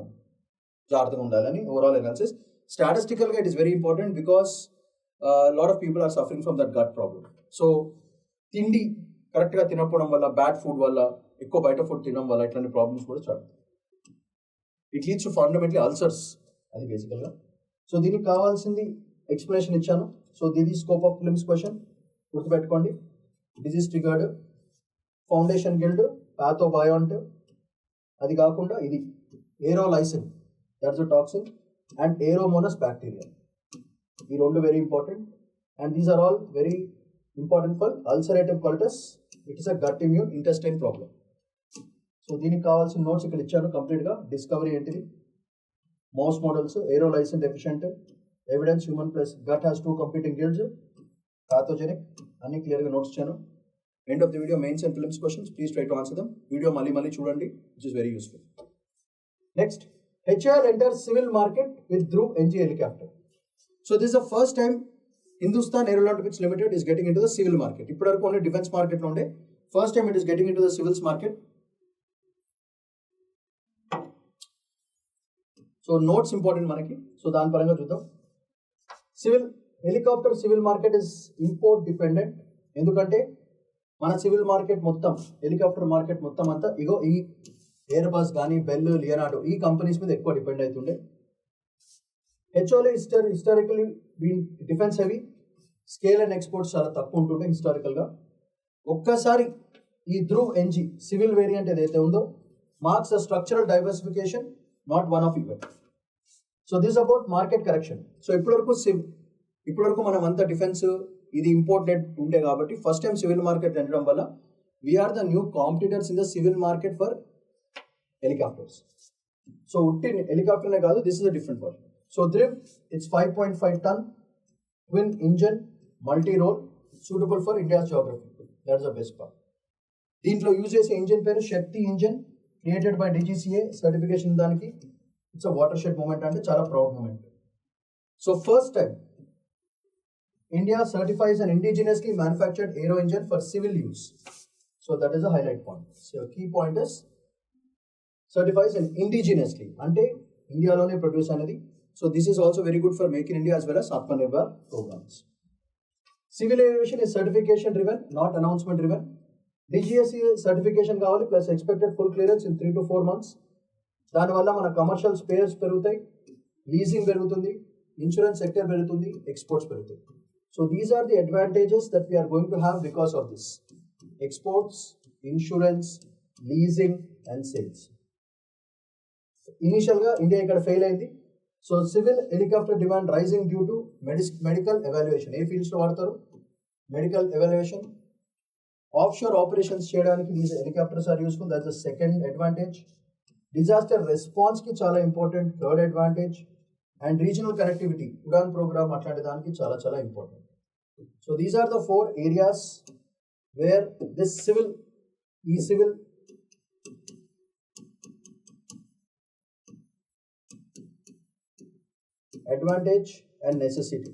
జాగ్రత్తగా ఉండాలని ఓవరాల్ అనాలిసిస్. స్టాటిస్టికల్గా it is very important because lot of people are suffering from that gut problem. So తిండి కరెక్ట్గా తినకపోవడం వల్ల, బ్యాడ్ ఫుడ్ వల్ల, ఎక్కువ బయట ఫుడ్ తినడం వల్ల ఇట్లాంటి ప్రాబ్లమ్స్ కూడా start. It leads to fundamentally ulcers, అది బేసికల్గా. సో దీనికి కావాల్సింది ఎక్స్ప్లెనేషన్ ఇచ్చాను. So this is scope of prelims question, గుర్తుపెట్టుకోండి. Disease triggered, foundation guild, pathobiont, అది కాకుండా ఇది aerolysin, that's a toxin, and Aeromonas bacteria. ఈ రెండు very important, and these are all very important for ulcerative colitis. It is a gut immune intestine problem. So దీనికి కావాల్సిన notes ఇక్కడ ఇచ్చాను కంప్లీట్గా. డిస్కవరీ ఏంటిది, mouse models, aerolysin deficient, evidence human plus gut has 2 competing guilds, pathogenic, అన్ని క్లియర్గా notes ఇచ్చాను. End of the video mains and prelims questions, please try to answer them. Video మళ్ళీ చూడండి, which is very useful. Next, HAL enters civil market with Dhruv NG helicopter. So this is the first time Hindustan Aeronautics Limited is getting into the civil market. ఇప్పటివరకు only defence మార్కెట్లో ఉండే, first time it is getting into the civils market. So notes important మనకి, so దాని పరంగా చూద్దాం. Civil helicopter civil market is import dependent. ఎందుకంటే మన civil market మొత్తం, హెలికాప్టర్ మార్కెట్ మొత్తం అంతా ఇగో ఈ ఎయిర్ బస్ కానీ, బెల్, లియనార్డో ఈ కంపెనీస్ మీద ఎక్కువ డిపెండ్ అవుతుండే. HAL historically been defence heavy, scale and exports చాలా తక్కువ ఉంటుండే హిస్టారికల్గా. ఒక్కసారి ఈ ధ్రువ్ ఎన్జీ సివిల్ వేరియంట్ ఏదైతే ఉందో marks a structural diversification, not one of event. So this about market correction. So ఇప్పటివరకు మనం అంతా డిఫెన్స్ ఇది ఇంపోర్టెడ్ ఉండే కాబట్టి ఫస్ట్ టైం సివిల్ మార్కెట్ ఉండడం వల్ల we are the new competitors in the civil market for helicopters. So ఉట్టి హెలికాప్టర్నే కాదు, this is a different version. So Dhruv it's 5.5 ton twin engine multi role suitable for India's geography. That's the best part. దీంట్లో use చేసే engine పేరు Shakti engine, created by DGCA certification. దానికి it's a watershed moment, అంటే చాలా proud moment. So first time India certifies an indigenously manufactured aero engine for civil use. So that is a highlight point. So key point is certifies an indigenously, ante India lone produce anadi. So this is also very good for Make in India as well as Atmanirbhar programs. Civil aviation is certification driven, not announcement driven. DGCA certification కావాలి plus expected full clearance in 3 to 4 months. దానివల్ల మన commercial spares పెరుగుతాయి, leasing పెరుగుతుంది, insurance sector పెరుగుతుంది, exports పెరుగుతాయి. So these are the advantages that we are going to have because of this: exports, insurance, leasing and sales. Initial ga India ikkada fail ayindi. So civil helicopter demand rising due to medical evaluation. A fields లో వాడతారు? Medical evaluation. Offshore operations cheyadaniki these helicopters are useful. That's the second advantage. Disaster response ki చాలా important, third advantage. And regional connectivity, Udan program అట్లాంటి దానికి చాలా చాలా important. So these are the 4 areas where this civil advantage and necessity.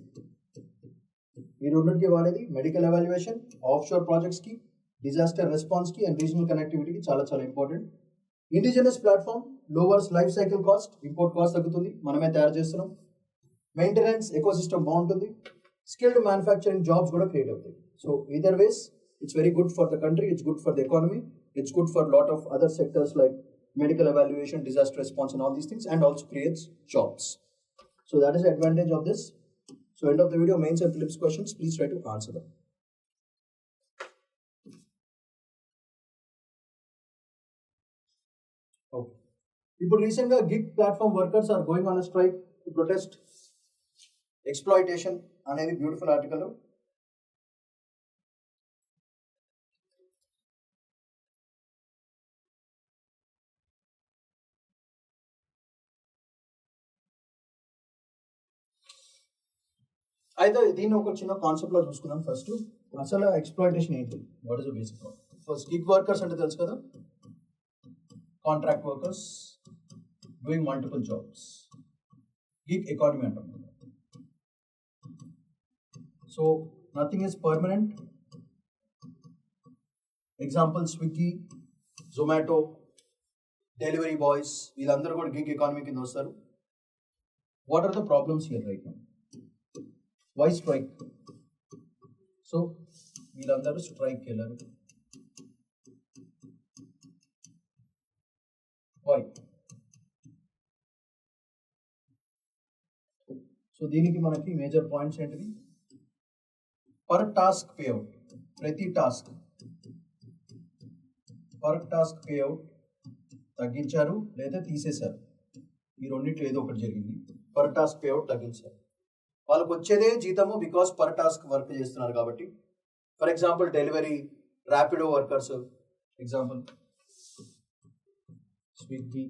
ఈ రెండింటికి వాడేది medical evaluation, offshore projects కి, disaster response కి అండ్ రీజనల్ కనెక్టివిటీకి చాలా చాలా important. Indigenous platform lowers life cycle cost, import cost తగ్గుతుంది, మనమే తయారు చేస్తున్నాం. మెయింటెనెన్స్ ఎకోసిస్టమ్ బాగుంటుంది, స్కిల్డ్ మ్యానుఫ్యాక్చరింగ్ జాబ్స్ కూడా క్రియేట్ అవుతాయి. So either ways it's very good for the country, it's good for the economy, it's good for lot of other sectors like medical evaluation, disaster response and all these things, and also creates jobs. So that is the advantage of this. So end of the video, mains and prelims questions, please try to answer them. Okay. People recently gig platform workers are going on a strike to protest exploitation. Another beautiful article. అయితే దీన్ని ఒక చిన్న concept లో చూసుకుందాం. First అసలు exploitation ఏంటి, what is the basic concept. First gig workers అంటే తెలుసు కదా, contract workers doing multiple jobs, gig economy అంటాం. So nothing is permanent. Example Swiggy, Zomato, delivery boys, వీళ్ళందరూ కూడా గిగ్ ఎకానమీ కింద వస్తారు. What are the problems here right now? Why strike? So వీళ్ళందరూ strike వెళ్ళారు. Why? సో దీనికి మనకి మేజర్ పాయింట్స్ ఏంటిది? పర్ టాస్క్ పేఅవుట్, ప్రతి టాస్క్ పర్ టాస్క్ పేఅవుట్ తగ్గించారు లేదా తీసేశారు. ఈ రెండింటిలో ఏదో ఒకటి జరిగింది. పర్ టాస్క్ పేఅవుట్ తగ్గించారు. వాళ్ళకు వచ్చేదే జీతము, బికాస్ పర్ టాస్క్ వర్క్ చేస్తున్నారు కాబట్టి. For example delivery, Rapido workers, example Swiggy,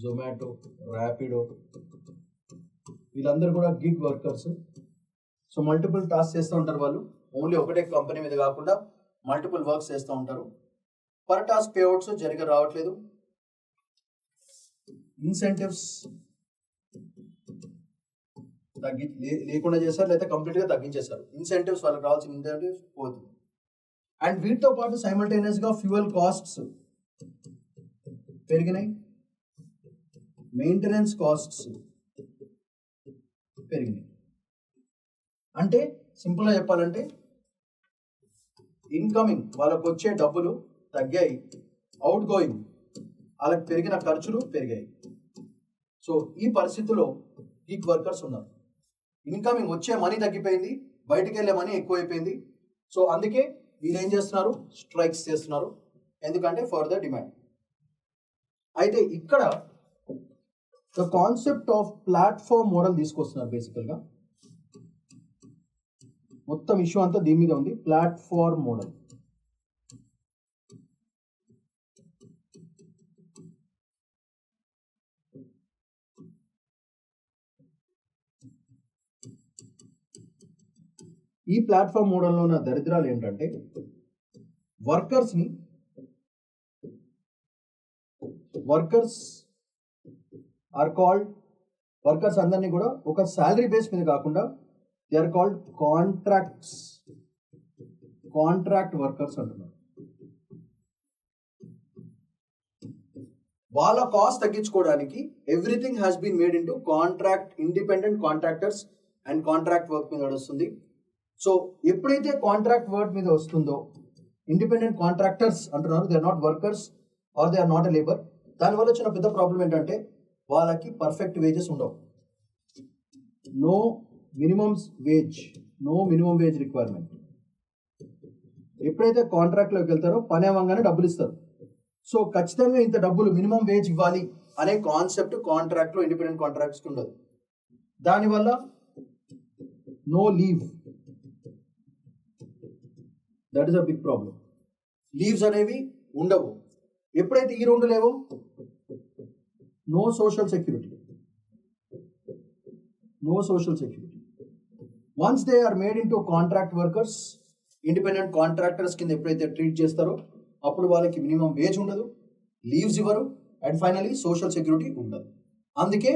Zomato, Rapido, వీళ్ళందరూ కూడా gig workers. So multiple task చేస్తూ ఉంటారు వాళ్ళు, ఓన్లీ ఒకటే కంపెనీ మీద కాకుండా మల్టిపుల్ వర్క్స్ చేస్తూ ఉంటారు. పర్ టాస్క్ పేఅవుట్స్ జరిగి రావట్లేదు. ఇన్సెంటివ్స్ లేకుండా చేస్తారు, లేదా కంప్లీట్గా తగ్గించేస్తారు. ఇన్సెంటివ్స్, వాళ్ళకి రావాల్సిన ఇన్సెంటివ్స్ పోతుంది. అండ్ వీటితో పాటు సైమల్టేనియస్గా ఫ్యూయల్ కాస్ట్స్ పెరిగినాయి, మెయింటెనెన్స్ కాస్ట్స్ పెరిగినాయి. అంటే సింపుల్గా చెప్పాలంటే ఇన్కమింగ్ వాళ్ళకు వచ్చే డబ్బులు తగ్గాయి, అవుట్ గోయింగ్ వాళ్ళకి పెరిగిన ఖర్చులు పెరిగాయి. సో ఈ పరిస్థితిలో గీగ్ వర్కర్స్ ఉన్నారు. ఇన్కమింగ్ వచ్చే మనీ తగ్గిపోయింది, బయటికి వెళ్ళే మనీ ఎక్కువైపోయింది. సో అందుకే వీళ్ళు ఏం చేస్తున్నారు, స్ట్రైక్స్ చేస్తున్నారు. ఎందుకంటే ఫర్ ద డిమాండ్. అయితే ఇక్కడ the concept of platform model తీసుకొస్తున్నారు. బేసికల్గా మొత్తం ఇష్యూ అంతా దీని మీద ఉంది, ప్లాట్ఫామ్ మోడల్. ఈ ప్లాట్ఫామ్ మోడల్లో ఉన్న దరిద్రాలు ఏంటంటే వర్కర్స్ ఆర్ కాల్డ్, వర్కర్స్ అందరినీ కూడా ఒక శాలరీ బేస్ మీద కాకుండా they are called contract workers అంటున్నారు. వాళ్ళ కాస్ట్ తగ్గించుకోవడానికి everything has been made into contract, independent contractors and contract work మీద నడుస్తుంది. సో ఎప్పుడైతే కాంట్రాక్ట్ వర్క్ మీద వస్తుందో, ఇండిపెండెంట్ కాంట్రాక్టర్స్ అంటున్నారు, they are not workers or they are not a labour. దానివల్ల వచ్చిన పెద్ద ప్రాబ్లం ఏంటంటే వాళ్ళకి పర్ఫెక్ట్ వేజెస్ ఉండవు. No minimum wage requirement. ఎప్పుడైతే కాంట్రాక్ట్లోకి వెళ్తారో పని అవ్వగానే డబ్బులు ఇస్తారు. సో ఖచ్చితంగా ఇంత డబ్బులు మినిమం వేజ్ ఇవ్వాలి అనే కాన్సెప్ట్ కాంట్రాక్ట్లో, ఇండిపెండెంట్ కాంట్రాక్ట్స్కి ఉండదు. దానివల్ల no leave, that is a big problem. Leaves అనేవి ఉండవు. ఎప్పుడైతే ఈ రెండు లేవో, no social security. Once they are made into contract workers, independent contractors కింద ఎప్పుడైతే ట్రీట్ చేస్తారో అప్పుడు వాళ్ళకి మినిమం వేజ్ ఉండదు, లీవ్స్ ఇవ్వరు, అండ్ ఫైనలీ సోషల్ సెక్యూరిటీ ఉండదు. అందుకే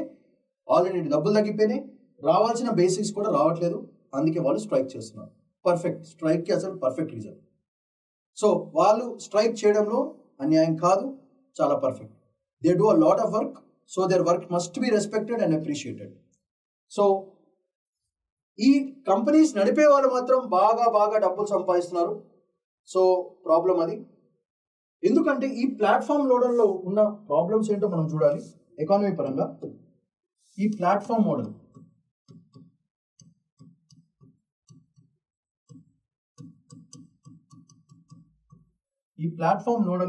ఆల్రెడీ డబ్బులు తగ్గిపోయినాయి, రావాల్సిన బేసిక్స్ కూడా రావట్లేదు. అందుకే వాళ్ళు స్ట్రైక్ చేస్తున్నారు. స్ట్రైక్కి అసలు పర్ఫెక్ట్ రీజన్. సో వాళ్ళు స్ట్రైక్ చేయడంలో అన్యాయం కాదు, చాలా perfect. They do a lot of work, so their work must be respected and appreciated. So ఈ కంపెనీస్ నడిపే వాళ్ళు మాత్రం బాగా డబ్బులు సంపాదిస్తున్నారు. సో ప్రాబ్లం అది. ఎందుకంటే ఈ ప్లాట్ఫామ్ మోడల్లో ఉన్న ప్రాబ్లమ్స్ ఏంటో మనం చూడాలి. ఎకానమీ పరంగా ఈ ప్లాట్ఫామ్ మోడల్,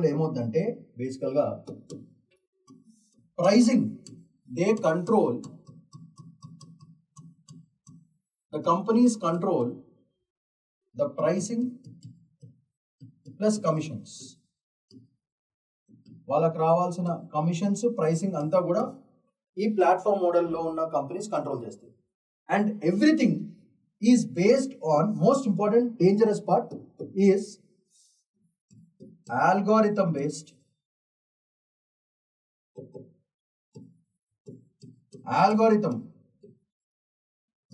ఏమవుతుందంటే బేసికల్గా pricing, they control, the companies control the pricing plus commissions. వాళ్ళకి రావాల్సిన కమిషన్స్, ప్రైసింగ్ అంతా కూడా ఈ ప్లాట్ఫామ్ మోడల్లో ఉన్న కంపెనీస్ కంట్రోల్ చేస్తాయి. And everything is based on, most important dangerous part is algorithm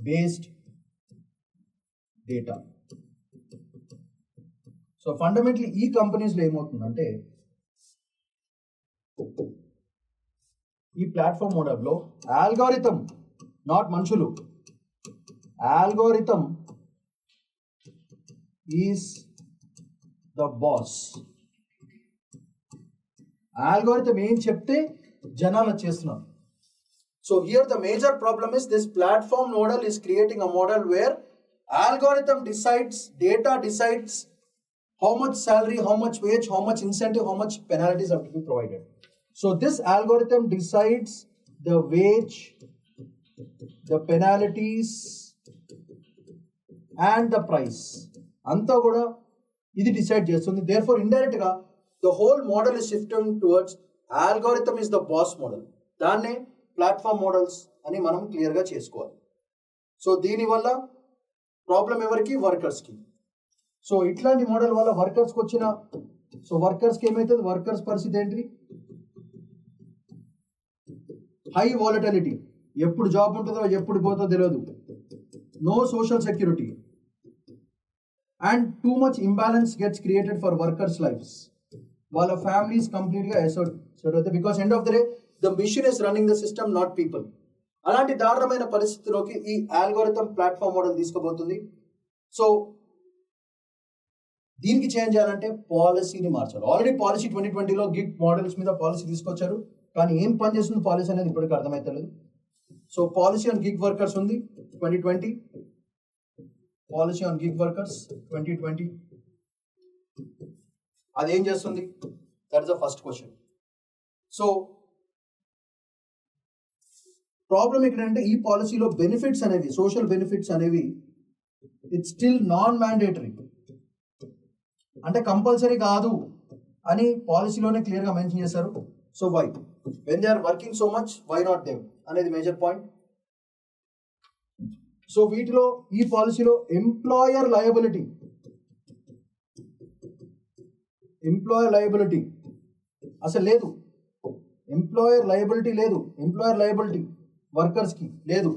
based data. So fundamentally ఈ కంపెనీస్లో ఏమవుతుందంటే ఈ ప్లాట్ఫామ్ మోడల్లో ఆల్గోరిథం, నాట్ మనుషులు, algorithm is the boss. Algorithm ఏం చెప్తే జనాలు చేస్తున్నారు. So here the major problem is this platform model is creating a model where algorithm decides, data decides how much salary, how much wage, how much incentive, how much penalties have to be provided. So this algorithm decides the wage, the penalties and the price. అంతా కూడా ఇది decide చేస్తుంది. Therefore indirect గా the whole model is shifting towards algorithm is the boss model. దాన్నే platform models అని మనం క్లియర్గా చేసుకోవాలి. సో దీనివల్ల ప్రాబ్లం ఎవరికి? వర్కర్స్కి. సో ఇట్లాంటి మోడల్ వల్ల వర్కర్స్కి వచ్చిన, సో వర్కర్స్కి ఏమవుతుంది? వర్కర్స్ పరిస్థితి ఏంటి? High volatility. ఎప్పుడు జాబ్ ఉంటుందో ఎప్పుడు పోతుందో తెలియదు. No social security and too much imbalance gets created for workers lives. వాళ్ళ ఫ్యామిలీస్ కంప్లీట్గా ఎసోడ్ అవుతాయి. Because end of the day the machine is running the system, not people. అలాంటి దారుణమైన పరిస్థితిలోకి ఈ ఆల్గోరిథం ప్లాట్ఫామ్ మోడల్ తీసుకోబోతుంది. సో దీనికి చేంజ్ చేయాలంటే పాలసీని మార్చాలి. ఆల్రెడీ పాలసీ 2020లో గిగ్ మోడల్స్ మీద పాలసీ తీసుకొచ్చారు, కానీ ఏం పని చేస్తుంది పాలసీ అనేది ఇప్పటికీ అర్థమవుతలేదు. So policy on gig workers ఉంది 2020, పాలసీ ఆన్ గిగ్ వర్కర్స్ 2020. అదేం చేస్తుంది? That is the first question. So problem ఏంటంటే ఈ పాలసీలో బెనిఫిట్స్ అనేవి, సోషల్ బెనిఫిట్స్ అనేవి ఇట్స్ స్టిల్ నాన్ మ్యాండేటరీ, అంటే కంపల్సరీ కాదు అని పాలసీలోనే క్లియర్గా మెన్షన్ చేశారు. So why when they are working so much, why not them అనేది మేజర్ పాయింట్. సో వీటిలో ఈ పాలసీలో ఎంప్లాయర్ లయబిలిటీ అసలు లేదు. ఎంప్లాయర్ లయబిలిటీ వర్కర్స్కి లేదు.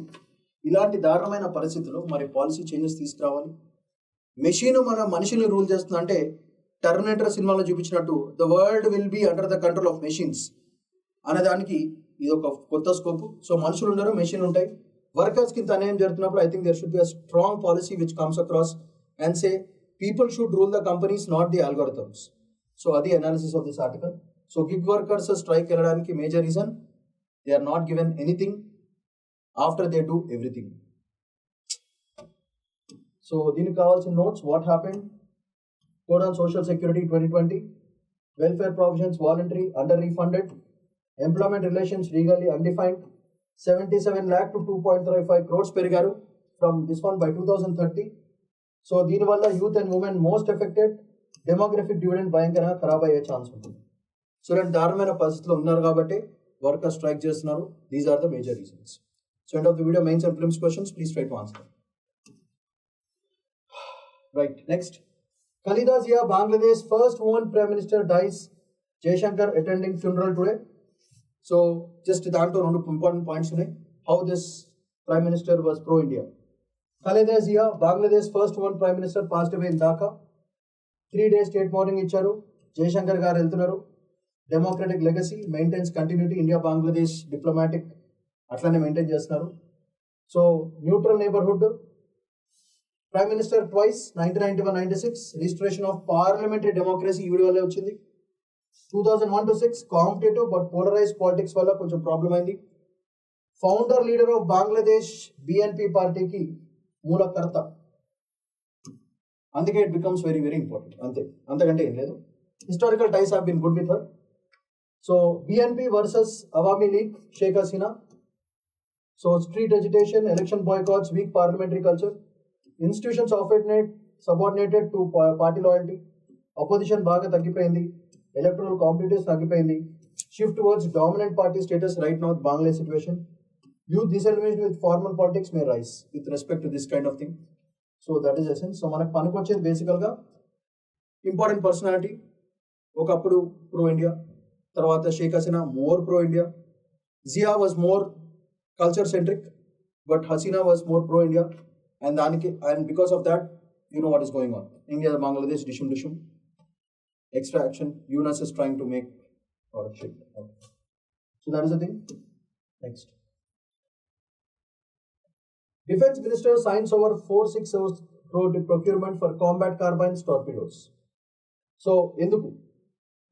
ఇలాంటి దారుణమైన పరిస్థితుల్లో మరి పాలసీ చేంజెస్ తీసుకురావాలి. మెషిన్ మన మనుషుల్ని రూల్ చేస్తుంది అంటే టర్మినేటర్ సినిమాలో చూపించినట్టు the world will be under the control of machines అనేదానికి ఇది ఒక కొత్త స్కోప్. సో మనుషులు ఉండరు, మెషిన్లు ఉంటాయి. వర్కర్స్కి ఇంత అన్యాయం జరుగుతున్నప్పుడు I think there should be a strong policy which comes across and say people should rule the companies, not the algorithms. So అది analysis of this article. So gig workers strike వెళ్ళడానికి major reason they are not given anything after they do everything. So దీనికి కావాల్సిన notes: what happened, code on social security 2020, welfare provisions voluntary under refunded, employment relations legally undefined, 77 lakh to 2.35 crores పెరిగారు from this one by 2030. So దీనివల్ల youth and women most affected, demographic dividend భయంకరంగా ఖరాబ్ అయ్యే chance ఉంటుంది. So ఇలాంటి దారుణమైన పరిస్థితుల్లో ఉన్నారు కాబట్టి వర్కర్స్ స్ట్రైక్ చేస్తున్నారు. These are the major reasons. So end of the video, mains and prelims questions, please try to answer. Right, next. Khalida Zia, Bangladesh first woman Prime Minister dies. Jaishankar attending funeral today. So just దాంట్లో రెండు important points ఉన్నాయి. How this Prime Minister was pro-India. Khalida Zia, Bangladesh first woman Prime Minister passed away in Dhaka. 3 days state morning ఇచ్చారు. జయశంకర్ గారు వెళ్తున్నారు. Democratic legacy maintains continuity, India Bangladesh diplomatic అట్లానే maintain చేస్తున్నారు. So neutral neighbourhood, prime minister twice, 1991-96, registration of parliamentary democracy ఈ వల్లే వచ్చింది. 2001-6 competitive but polarise politics వల్ల కొంచెం ప్రాబ్లం అయింది. Founder leader of Bangladesh BNP పార్టీకి మూలకర్త, అందుకే it becomes very very important. అంతకంటే ఏం లేదు. Historical ties have been good with her. So BNP versus Awami League, Sheikh Hasina. So street agitation, election boycotts, weak parliamentary culture, institutions subordinated to party loyalty, opposition బాగా తగ్గిపోయింది, electoral competitives తగ్గిపోయింది, shift towards dominant party status right now Bangladesh situation, youth disillusion with formal politics may rise with respect to this kind of thing. So that is essence. So మనకు పనికొచ్చేది బేసికల్గా important personality. ఒకప్పుడు pro India, తర్వాత Sheikh Hasina more pro India, Zia was more culture centric, but Hasina was more pro India. And because of that, you know what is going on. India and Bangladesh, dishum. Extraction. UNAS is trying to make a lot of shit. Okay. So that is the thing. Next. Defense Minister signs over 460 crore procurement for combat carbines torpedoes. So, enduku?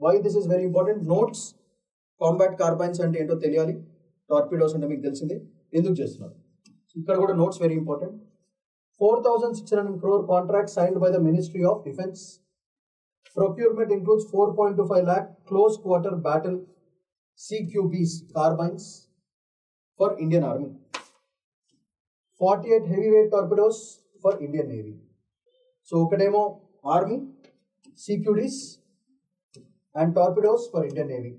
Why this is very important? Notes. Combat carbines ante ento teliyali. Torpedoes ante meeku telisinde. Enduku chestunnaru? Ikkada kuda notes very important. 4,600 crore contract signed by the Ministry of Defence. Procurement includes 4.25 lakh close quarter battle CQBs carbines for Indian Army, 48 heavyweight torpedoes for Indian Navy. So okademo Army, CQDs and torpedoes for Indian Navy.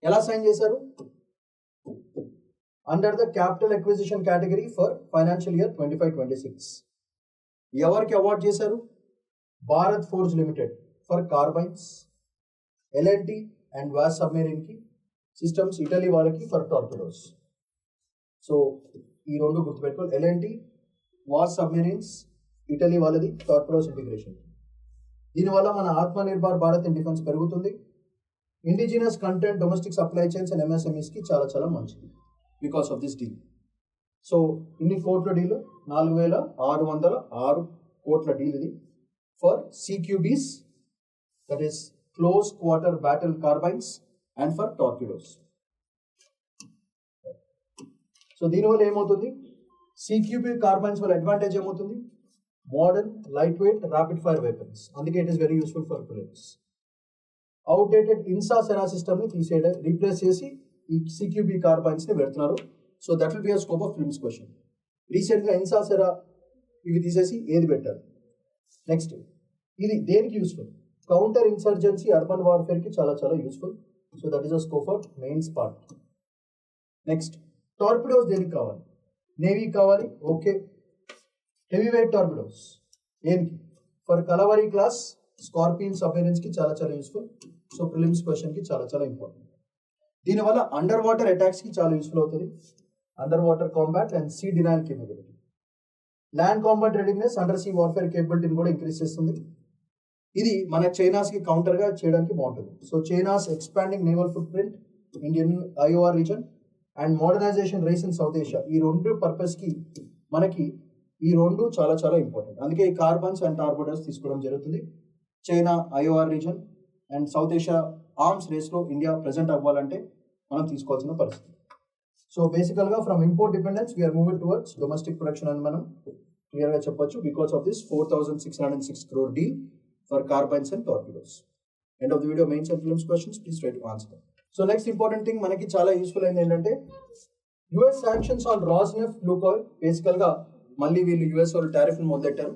Ela sign chesaru? Under the capital acquisition category for financial year 25-26. Evarki award chesaru? Bharat Forge Limited for carbines, L&T and VAS submarine ki systems, Italy వాళ్ళకి for torpedoes. So ఈ రెండు గుర్తుపెట్టుకోవాలి. LNT was submarines, Italy వాళ్ళది torpedoes integration. దీనివల్ల మన Atmanirbhar Bharat in defence పెరుగుతుంది. Indigenous content domestic supply chains and ఎంఎస్ఎంఈస్కి చాలా చాలా మంచిది because of this deal. So ఇన్ని కోట్ల డీల్, 4,606 కోట్ల డీల్ ఇది for CQBs, that is close quarter battle carbines, and for torpedoes. So దీనివల్ల ఏమవుతుంది, CQB కార్బైన్స్ వల్ల అడ్వాంటేజ్ ఏమవుతుంది, modern lightweight rapid fire weapons, అందుకే it is very useful for pillars. Outdated INSAS సిస్టమ్ని replace చేసి ఈ CQB కార్బైన్స్ని పెడుతున్నారు. So that will be a scope of prelims question. రీసెంట్గా ఇన్సా సెరా ఇవి తీసేసి ఏది పెట్టారు. నెక్స్ట్, ఇది దేనికి యూస్ఫుల్, కౌంటర్ ఇన్సర్జెన్సీ అర్బన్ వార్ఫేర్కి చాలా చాలా useful. So that is a scope for mains part. Next, torpedoes దేనికి కావాలి, నేవీ కావాలి, ఓకే. హెవీ వెయిట్ టార్పిడోస్ దేనికి, ఫర్ కలవరీ క్లాస్ స్కార్పియన్ సబ్మెరీన్స్కి చాలా చాలా యూస్ఫుల్. సో ప్రిలిమ్స్ క్వశ్చన్కి చాలా చాలా ఇంపార్టెంట్. దీనివల్ల అండర్ వాటర్ అటాక్స్కి చాలా యూస్ఫుల్ అవుతుంది, underwater combat and sea denial capability. Land combat readiness, under sea warfare కేపబిలిటీని కూడా ఇంక్రీజ్ చేస్తుంది. ఇది మన చైనాస్కి కౌంటర్గా చేయడానికి బాగుంటుంది. So China's expanding naval footprint, Indian IOR region and modernisation race in South Asia, ఈ రెండు పర్పస్కి మనకి ఈ రెండు చాలా చాలా ఇంపార్టెంట్. అందుకే ఈ కార్బన్స్ అండ్ టార్పెడోస్ తీసుకోవడం జరుగుతుంది. China IOR region and South Asia arms రేస్లో ఇండియా ప్రజెంట్ అవ్వాలంటే మనం తీసుకోవాల్సిన పరిస్థితి. సో బేసికల్గా from import dependence we're moving towards domestic production అని మనం క్లియర్గా చెప్పొచ్చు because of this 4,606 crore deal for carbines and torpedoes. End of the video, mains and prelims questions, please try to answer. So next important thing మనకి చాలా యూస్ఫుల్ అయింది ఏంటంటే US sanctions on Rosneft, Lukoil. బేసికల్గా మళ్ళీ వీళ్ళు US వాళ్ళు టారిఫ్ని మొదలెట్టారు.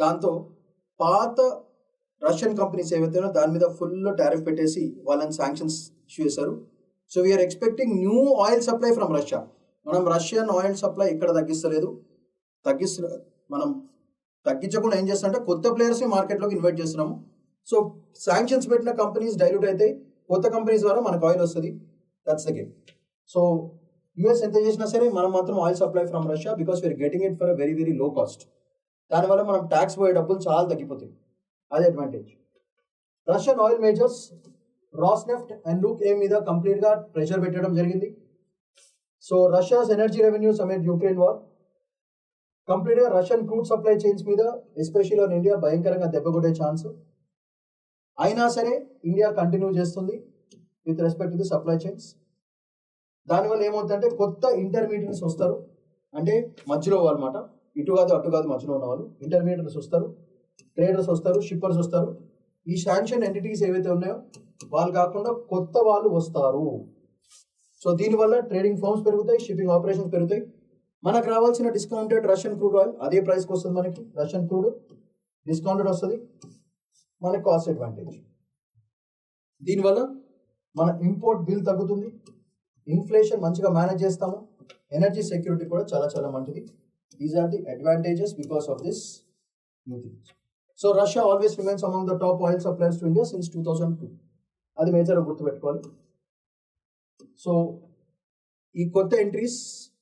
దాంతో పాత రష్యన్ కంపెనీస్ ఏవైతే దాని మీద ఫుల్ టారిఫ్ పెట్టేసి వాళ్ళని శాంక్షన్స్ ఇష్యూ చేశారు. So we are expecting new oil supply from Russia. మనం రష్యన్ ఆయిల్ సప్లై ఎక్కడ తగ్గిస్తలేదు, మనం తగ్గించకుండా ఏం చేస్తామంటే కొత్త ప్లేయర్స్ని మార్కెట్లోకి ఇన్వైట్ చేస్తున్నాము. సో శాంక్షన్స్ పెట్టిన కంపెనీస్ డైల్యూట్ అయితే కొత్త కంపెనీస్ ద్వారా మనకు ఆయిల్ వస్తుంది. That's the game. So US ఎంత చేసినా సరే మనం మాత్రం oil supply from Russia because we're getting it for a very very low cost. దానివల్ల మనం ట్యాక్స్ పోయే డబ్బులు చాలా తగ్గిపోతాయి, అదే advantage. Russian oil majors Rosneft and Lukoil మీద కంప్లీట్గా ప్రెషర్ పెట్టడం జరిగింది. So Russia's energy revenues amid Ukraine war, కంప్లీట్గా రష్యన్ క్రూడ్ సప్లై చైన్స్ మీద ఎస్పెషల్లీ ఆన్ ఇండియా భయంకరంగా దెబ్బకొట్టే ఛాన్స్. అయినా సరే ఇండియా కంటిన్యూ చేస్తుంది with respect to the supply chains. దానివల్ల ఏమవుతుందంటే కొత్త ఇంటర్మీడియట్స్ వస్తారు, అంటే మధ్యలో అనమాట, ఇటు కాదు అటు కాదు మధ్యలో ఉన్న వాళ్ళు ఇంటర్మీడియట్స్ వస్తారు, ట్రేడర్స్ వస్తారు, షిప్పర్స్ వస్తారు. ఈ శాంక్షన్ ఎంటిటీస్ ఏవైతే ఉన్నాయో వాళ్ళు కాకుండా కొత్త వాళ్ళు వస్తారు. సో దీనివల్ల ట్రేడింగ్ ఫర్మ్స్ పెరుగుతాయి, షిప్పింగ్ ఆపరేషన్స్ పెరుగుతాయి. మనకు రావాల్సిన డిస్కౌంటెడ్ రష్యన్ క్రూడ్ ఆయిల్ అదే ప్రైస్కి వస్తుంది. మనకి రష్యన్ క్రూడ్ డిస్కౌంటెడ్ వస్తుంది, మనకి కాస్ట్ అడ్వాంటేజ్. దీనివల్ల మన ఇంపోర్ట్ బిల్ తగ్గుతుంది, ఇన్ఫ్లేషన్ మంచిగా మేనేజ్ చేస్తాము, ఎనర్జీ సెక్యూరిటీ కూడా చాలా చాలా మంచిది. These are the advantages because of this new things. So Russia always remains among the top oil suppliers to India since 2002. అది మేజర్గా గుర్తుపెట్టుకోవాలి. సో ఈ కొత్త entries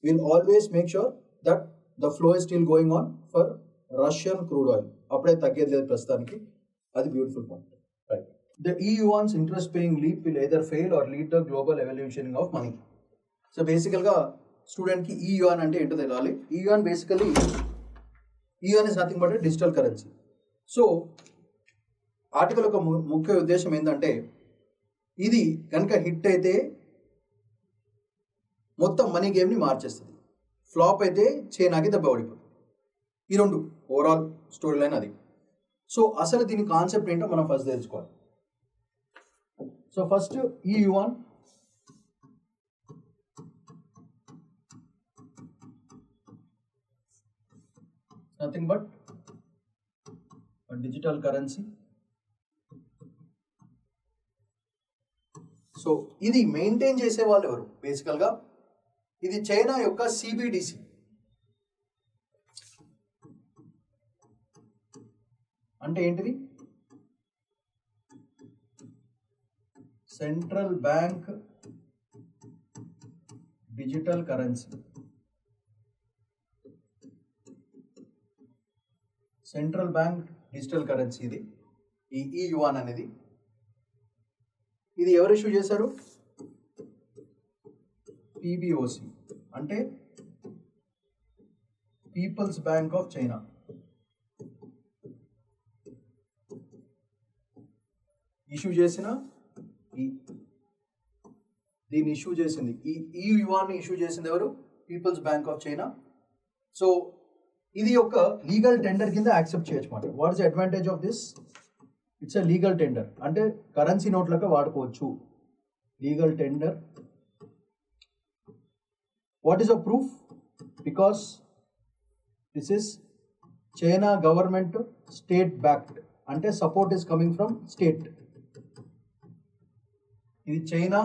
will always make sure that the flow is still going on for Russian crude oil. అప్పుడే తగ్గేది లేదు ప్రస్తుతానికి, అది beautiful point. Right, the EU-one's interest-paying leap will either fail or lead the global evolution of money. So basically, student ki EU-one ante ento telali. EU-one basically, EU-one is nothing but a digital currency. So article యొక్క ముఖ్య ఉద్దేశం ఏంటంటే ఇది కనుక hit అయితే మొత్తం money గేమ్ని మార్చేస్తుంది, ఫ్లాప్ అయితే చైనాకి దెబ్బ పడిపోతుంది. ఈ రెండు ఓవరాల్ స్టోరీ లైన్ అది. సో అసలు దీని కాన్సెప్ట్ ఏంటో మనం ఫస్ట్ తెలుసుకోవాలి. So first EU-one nothing but a digital currency. So ఇది మెయింటైన్ చేసే వాళ్ళు ఎవరు? బేసికల్గా ఇది చైనా యొక్క CBDC. అంటే ఏంటిది? Central bank digital currency. Central bank digital currency ఇది, ఈ యువాన్ అనేది. ఇది ఎవరు ఇష్యూ చేశారు? పీబీఓసి అంటే People's Bank of China. Issue చేసిన దీన్ని ఇష్యూ చేసింది ఈ యువాన్ని ఇష్యూ చేసింది ఎవరు? People's Bank of China. So ఇది ఒక లీగల్ టెండర్ కింద యాక్సెప్ట్ చేయొచ్చు మాట. What is the advantage of this? It's a legal tender, అంటే కరెన్సీ నోట్లుగా వాడుకోవచ్చు. Legal tender. What is a proof? Because this is China government state backed, అంటే support is coming from state. ఇది China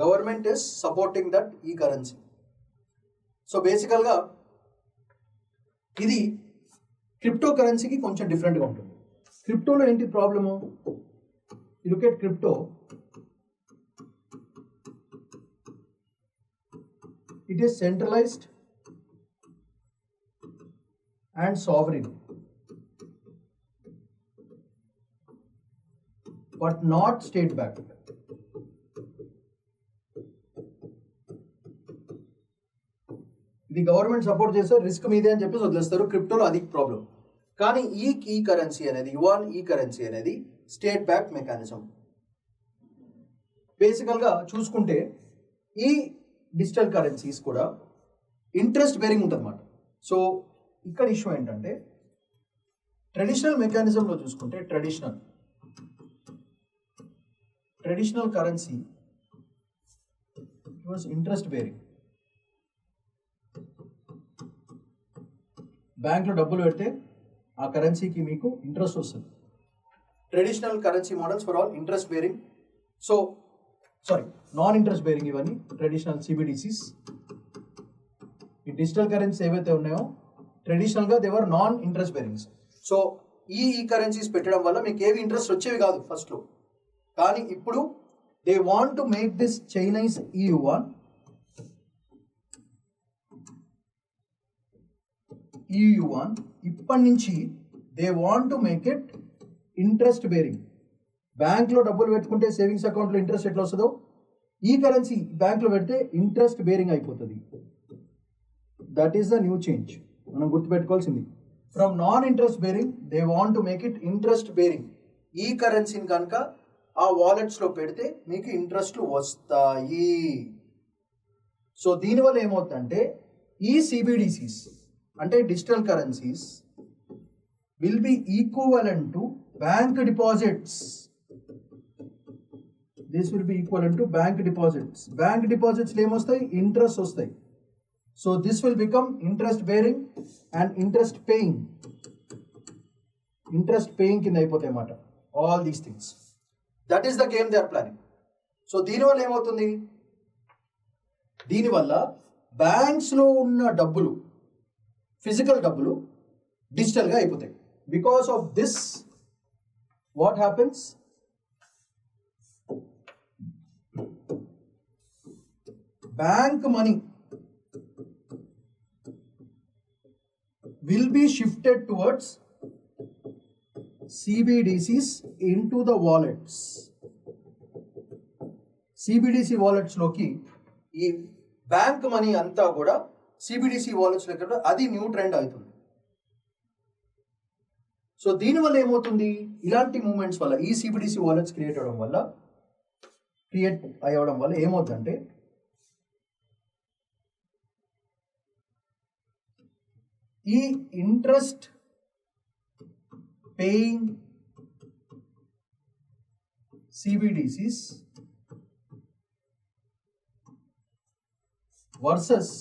government is supporting that ఈ currency. So బేసికల్గా ఇది crypto కరెన్సీకి కొంచెం డిఫరెంట్గా ఉంటుంది. క్రిప్టోలో ఏంటి problem? You look at crypto, it is centralised and sovereign, but not state backed. ఇది గవర్నమెంట్ సపోర్ట్ చేస్తే రిస్క్ మీదే అని చెప్పేసి వదిలేస్తారు. క్రిప్టోలో అది ప్రాబ్లం. కానీ ఈ కరెన్సీ అనేది, యువాన్ ఈ కరెన్సీ అనేది స్టేట్ బ్యాక్ మెకానిజం. బేసికల్గా చూసుకుంటే ఈ డిజిటల్ కరెన్సీస్ కూడా ఇంట్రెస్ట్ బేరింగ్ ఉంటుంది అన్నమాట. సో ఇక్కడ ఇష్యూ ఏంటంటే, ట్రెడిషనల్ మెకానిజంలో చూసుకుంటే traditional currency it was interest bearing. బ్యాంక్లో డబ్బులు పెడితే ఆ కరెన్సీకి మీకు ఇంట్రెస్ట్ వస్తుంది. Traditional currency models for all interest bearing. So non interest bearing ఇవన్నీ ట్రెడిషనల్ సిబిడిసిస్. ఈ డిజిటల్ కరెన్సీ ఏవైతే ఉన్నాయో ట్రెడిషనల్గా దేవర్ నాన్ ఇంట్రెస్ట్ బేరింగ్స్. సో ఈ కరెన్సీస్ పెట్టడం వల్ల మీకు ఏవి ఇంట్రెస్ట్ వచ్చేవి కాదు ఫస్ట్లో. కానీ ఇప్పుడు they want to make this Chinese ఈ యువాన్ ఇప్పటి నుంచి they want to make it interest bearing. బ్యాంక్లో డబ్బులు పెట్టుకుంటే సేవింగ్స్ అకౌంట్లో ఇంట్రెస్ట్ ఎట్లా వస్తుందో, ఈ కరెన్సీ బ్యాంక్లో పెడితే ఇంట్రెస్ట్ బేరింగ్ అయిపోతుంది. That is the new change మనం గుర్తుపెట్టుకోవాల్సింది. From non interest bearing they want to make it interest bearing. ఈ కరెన్సీని కనుక ఆ వాలెట్స్లో పెడితే మీకు ఇంట్రెస్ట్లు వస్తాయి. సో దీనివల్ల ఏమవుతుందంటే ఈ సిబిడిసిస్ అంటే digital currencies will be equivalent to bank deposits. This will be equivalent to bank deposits. Bank deposits ఏమొస్తాయి? ఇంట్రెస్ట్ వస్తాయి. So this will become interest bearing and interest paying కింద అయిపోతాయి అన్నమాట. All these things, that is the game they are planning. So దీనివల్ల ఏమవుతుంది? దీనివల్ల బ్యాంక్స్లో ఉన్న డబ్బులు, ఫిజికల్ డబ్బులు డిజిటల్గా అయిపోతాయి. Because of this what happens? Bank money will be shifted towards CBDCs into the wallets. CBDC wallets లోకి ఈ బ్యాంక్ మనీ అంతా కూడా CBDC వాలెట్స్ లోకి అది న్యూ ట్రెండ్ అవుతుంది. సో దీనివల్ల ఏమవుతుంది? ఇలాంటి మూమెంట్స్ వల్ల, ఈ CBDC వాలెట్స్ క్రియేట్ అవ్వడం వల్ల ఏమవుతుందంటే ఈ interest paying CBDCs versus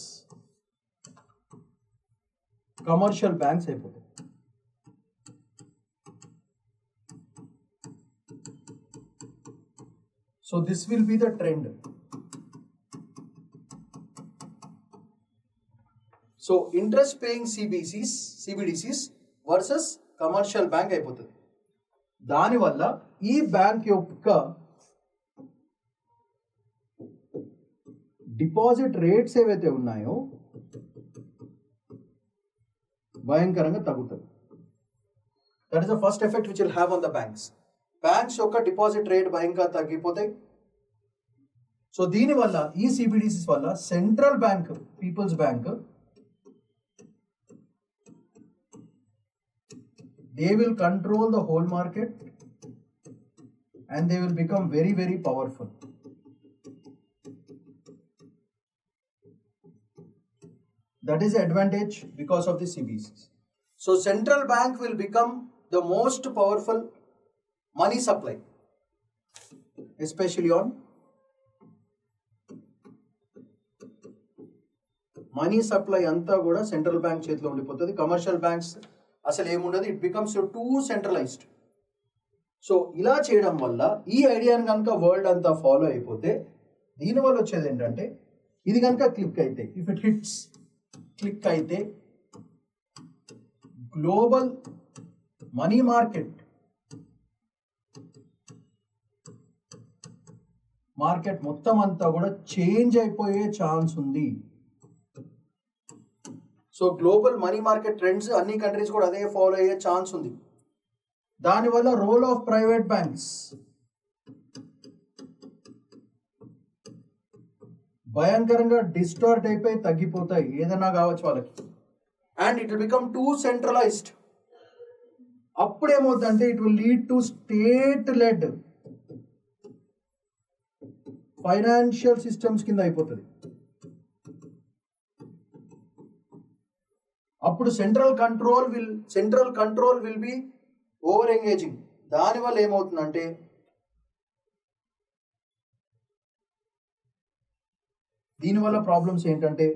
commercial banks అయిపోతాయి. So this will be the trend. So interest paying CBDCs versus commercial bank అయిపోతుంది. దానివల్ల ఈ బ్యాంక్ యొక్క డిపాజిట్ రేట్స్ ఏవైతే ఉన్నాయో భయంకరంగా తగ్గుతాయి. That is the first effect which will have on the banks. Banks యొక్క డిపాజిట్ రేట్ భయంగా తగ్గిపోతాయి. సో దీనివల్ల ఈ సిబిడిసిస్ వల్ల central bank, people's bank, they will control the whole market and they will become very, very powerful. That is the advantage because of the CBDCs. So central bank will become the most powerful money supply, especially on money supply anta kuda central bank చేతిలో ఉండిపోతుంది. Commercial banks అసలు ఏముండదు. It becomes too centralised. So ఇలా చేయడం వల్ల ఈ ఐడియాని కనుక వరల్డ్ అంతా ఫాలో అయిపోతే దీనివల్ల వచ్చేది ఏంటంటే, ఇది కనుక క్లిక్ అయితే, ఇఫ్ ఇట్ హిట్స్ క్లిక్ అయితే, గ్లోబల్ మనీ మార్కెట్ మొత్తం అంతా కూడా చేంజ్ అయిపోయే ఛాన్స్ ఉంది. So global money market trends అన్ని కంట్రీస్ కూడా అదే ఫాలో అయ్యే ఛాన్స్ ఉంది. దానివల్ల రోల్ ఆఫ్ ప్రైవేట్ బ్యాంక్స్ భయంకరంగా డిస్టార్ట్ అయిపోయి తగ్గిపోతాయి, ఏదైనా కావచ్చు వాళ్ళకి. And it will become too centralised. అప్పుడు ఏమవుతుందంటే it will lead to state led financial systems కింద అయిపోతుంది. అప్పుడు central control will be over engaging. దానివల్ల ఏమవుతుందంటే దీనివల్ల ప్రాబ్లమ్స్ ఏంటంటే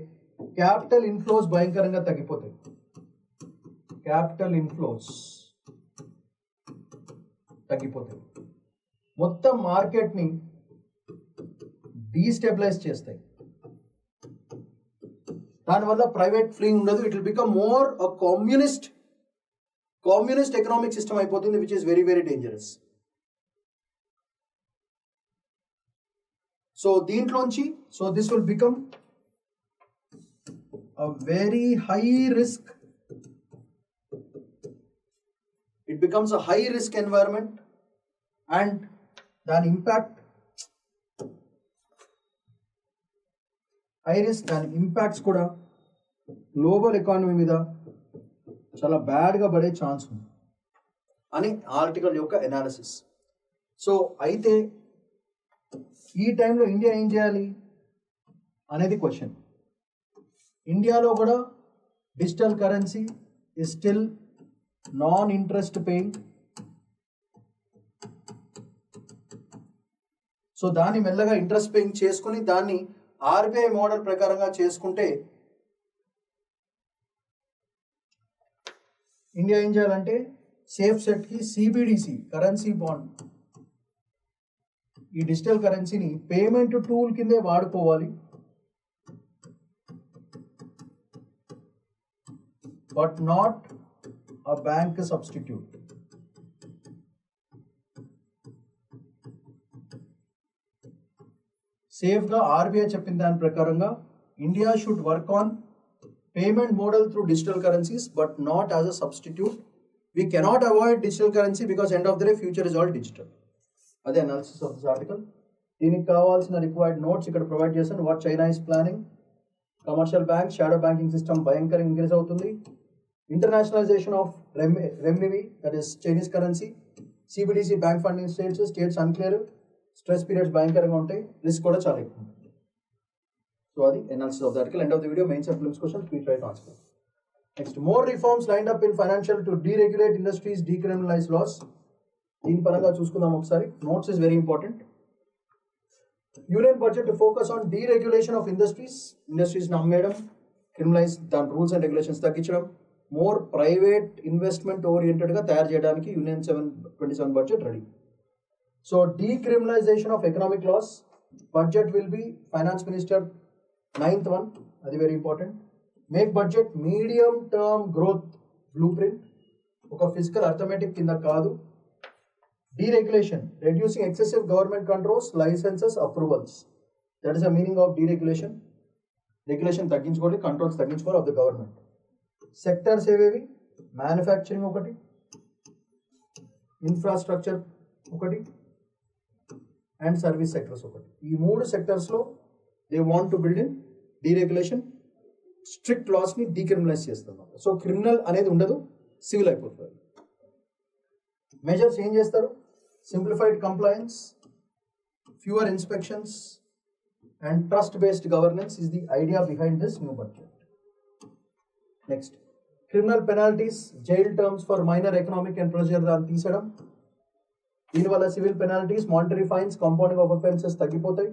క్యాపిటల్ ఇన్ఫ్లోస్ భయంకరంగా తగ్గిపోతాయి. మొత్తం మార్కెట్ని డీస్టెబిలైజ్ చేస్తాయి. దానివల్ల ప్రైవేట్ ఫ్లీయింగ్ ఉండదు. It will become more a communist economic system అయిపోతుంది, which is very, very dangerous. So దీంట్లోంచి this will become a very high risk. It becomes a high risk environment and దాని ఇంపాక్ట్స్ కూడా global economy మీద చాలా బ్యాడ్గా పడే chance ఉంది అని ఆర్టికల్ యొక్క ఎనాలిసిస్. సో అయితే ఈ టైంలో ఇండియా ఏం చేయాలి అనేది క్వశ్చన్. ఇండియాలో కూడా digital currency is still non interest paying. So దాన్ని మెల్లగా ఇంట్రెస్ట్ పేయింగ్ చేసుకుని దాన్ని ఆర్బీఐ మోడల్ ప్రకారంగా చేసుకుంటే ఇండియా ఏం చేయాలంటే సేఫ్ సెట్కి సిబిడిసి కరెన్సీ బాండ్, ఈ డిజిటల్ కరెన్సీని పేమెంట్ టూల్ కిందే వాడుకోవాలి. But not a bank substitute. సేఫ్గా ఆర్బీఐ చెప్పిన దాని ప్రకారంగా India should work on payment model through digital currencies but not as a substitute. We cannot avoid digital currency because end of the day future is all digital. That's the analysis of this article. దీనికి కావాల్సిన required notes ఇక్కడ provide చేశాను. What China is planning, commercial bank shadow banking system భయంకరంగా increase అవుతుంది, internationalization of renminbi that is Chinese currency, CBDC bank funding states unclear, stress periods భయంకరంగా ఉంటాయి, risk కూడా చాలా ఎక్కువ ఉంటుంది. So the analysis of the article. End of the video, mains and prelims questions, please try to answer. Next, more reforms lined up in financial to deregulate industries, decriminalize laws. దీని పరంగా చూసుకుందాం ఒకసారి. Notes is very important. Union budget to focus on deregulation of industries నమ్మేయడం, criminalize దాని rules and regulations తగ్గించడం, more private investment oriented గా తయారు చేయడానికి Union 727 budget ready. So decriminalization of economic loss budget will be finance minister 9th one, అది very important. Make budget medium term growth blueprint, ఒక physical arithmetic కింద కాదు. Deregulation, reducing excessive government controls, licences, approvals, that is the meaning of deregulation. Regulation తగ్గించుకోవాలి, controls తగ్గించుకోవాలి of the government. Sectors ఏవేవి, manufacturing ఒకటి, infrastructure ఒకటి and service sectors ఒకటి. ఈ 3 సెక్టర్స్లో they want to build in deregulation, strict లాస్ని decriminalize చేస్తున్నారు. సో క్రిమినల్ అనేది ఉండదు, సివిల్ అయిపోతుంది. మెజర్స్ ఏం చేస్తారు? Simplified compliance, fewer inspections and trust based governance is the idea behind this new budget. Next, criminal penalties, jail terms for minor economic and pressure దాన్ని తీసేయడం. దీనివల్ల civil penalties, monetary fines, compounding of offences తగ్గిపోతాయి.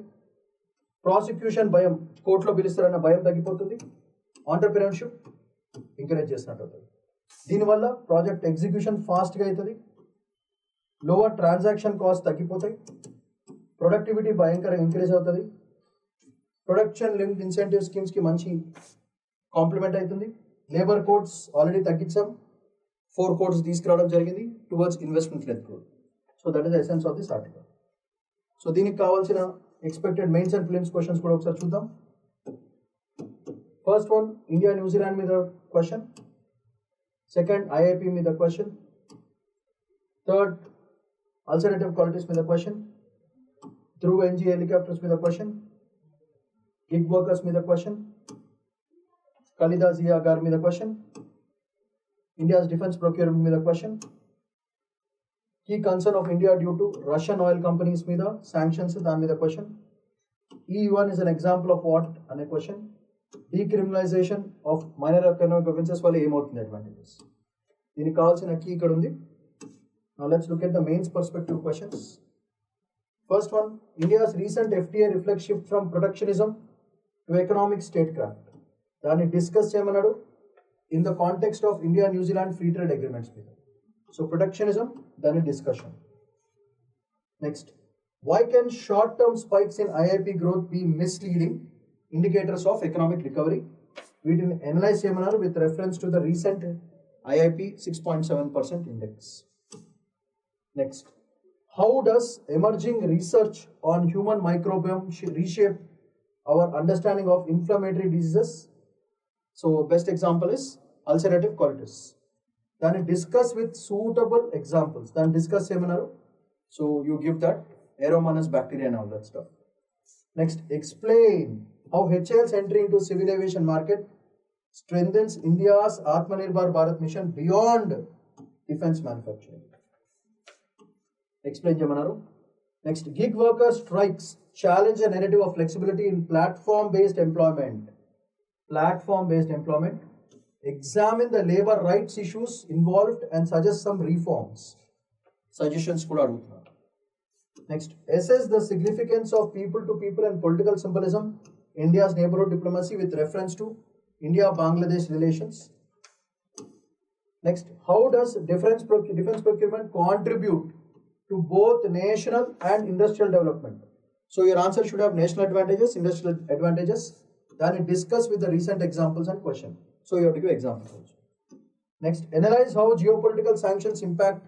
Prosecution భయం, కోర్టులో పిలుస్తారన్న భయం తగ్గిపోతుంది. Entrepreneurship encourage చేసినట్టు అవుతుంది. దీనివల్ల ప్రాజెక్ట్ ఎగ్జిక్యూషన్ ఫాస్ట్గా అవుతుంది. లోవర్ ట్రాన్సాక్షన్ కాస్ట్ తగ్గిపోతాయి. ప్రొడక్టివిటీ భయంకరంగా ఇంక్రీజ్ అవుతుంది. ప్రొడక్షన్ లింక్డ్ ఇన్సెంటివ్ స్కీమ్స్కి మంచి కాంప్లిమెంట్ అవుతుంది. లేబర్ కోడ్స్ ఆల్రెడీ తగ్గించాం, 4 కోడ్స్ తీసుకురావడం జరిగింది towards investment led growth. So that is the essence of this article. So దీనికి కావాల్సిన expected mains and prelims questions కూడా ఒకసారి చూద్దాం. ఫస్ట్ వన్ ఇండియా న్యూజిలాండ్ మీద క్వశ్చన్, సెకండ్ ఐఐపి మీద క్వశ్చన్, థర్డ్ అల్టర్నేటివ్ క్వాలిటీస్ మీద క్వశ్చన్, ధ్రువ్ ఎన్జీ హెలికాప్టర్స్ మీద question, gig workers మీద క్వశ్చన్, ఖలీదా జియా గారి మీద క్వశ్చన్, ఇండియాస్ డిఫెన్స్ ప్రొక్యూర్మెంట్ మీద question, key concern of India due to Russian oil companies మీద sanctions దాని మీద question, E1 is an example of what అనే question, decriminalisation of minor economic offences వల్ల ఏమవుతుంది అడ్వాంటేజెస్. దీనికి కావాల్సిన కీ ఇక్కడ ఉంది. Now let's look at the mains perspective questions. First one, India's recent FTA reflects shift from protectionism to economic statecraft. దాన్ని discuss చేయమన్నాడు in the context of India New Zealand free trade agreements మీద. So protectionism, దాని discussion. Next, why can short-term spikes in IIP growth be misleading indicators of economic recovery? వీటిని analyse చేయమన్నారు with reference to the recent IIP 6.7% index. Next, how does emerging research on human microbiome reshape our understanding of inflammatory diseases? So best example is ulcerative colitis. Then discuss with suitable examples. Then discuss seminar. So you give that Aeromonas bacteria and all that stuff. Next, explain how HAL's entry into civil aviation market strengthens India's Atmanirbhar Bharat mission beyond defense manufacturing. Explain Jamanaru. Next, gig worker strikes challenge the narrative of flexibility in platform-based employment. Platform-based employment. Examine the labor rights issues involved and suggest some reforms. Suggestions kuda adugutunnaru. Next, assess the significance of people-to-people and political symbolism India's neighborhood diplomacy with reference to India-Bangladesh relations. Next, how does defense procurement contribute to both national and industrial development? So your answer should have national advantages, industrial advantages. Then discuss with the recent examples and question. So you have to give examples also. Next, analyze how geopolitical sanctions impact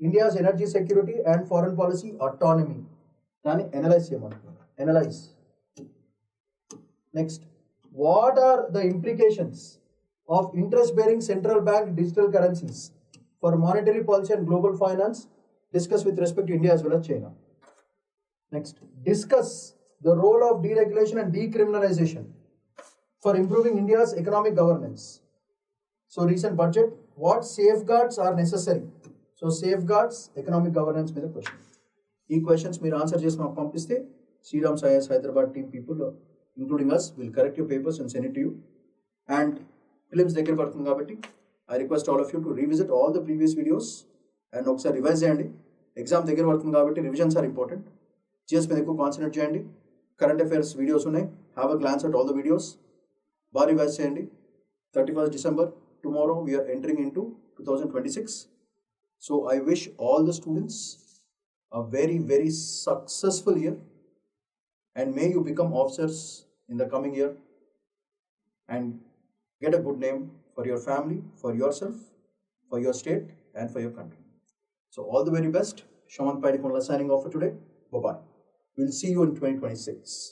India's energy security and foreign policy autonomy. Then analyze. Analyze. Next, what are the implications of interest-bearing central bank digital currencies for monetary policy and global finance? Discuss with respect to India as well as China. Next, discuss the role of deregulation and decriminalization for improving India's economic governance. So recent budget, what safeguards are necessary? So safeguards, economic governance మీద question. ఈ questions మీరు answer చేసి మాకు పంపిస్తే శ్రీరామ్ సాయస్ Hyderabad team people including us will correct your papers and send it to you. And prelims దగ్గర పడుతుంది కాబట్టి I request all of you to revisit all the previous videos and ఒకసారి రివైజ్ చేయండి. ఎగ్జామ్ దగ్గర పడుతుంది కాబట్టి రివిజన్స్ ఆర్ ఇంపార్టెంట్. జిఎస్ మీద ఎక్కువ కాన్సన్ట్రేట్ చేయండి. కరెంట్ అఫైర్స్ వీడియోస్ ఉన్నాయి, have a glance at all the videos. బాగా రివైజ్ చేయండి. 31st December, tomorrow we are entering into 2026. So I wish all the students a very, very successful year, and may you become officers in the coming year and get a good name for your family, for yourself, for your state and for your country. So all the very best. Shaman Paidikondla signing off for today. Bye-bye. We'll see you in 2026.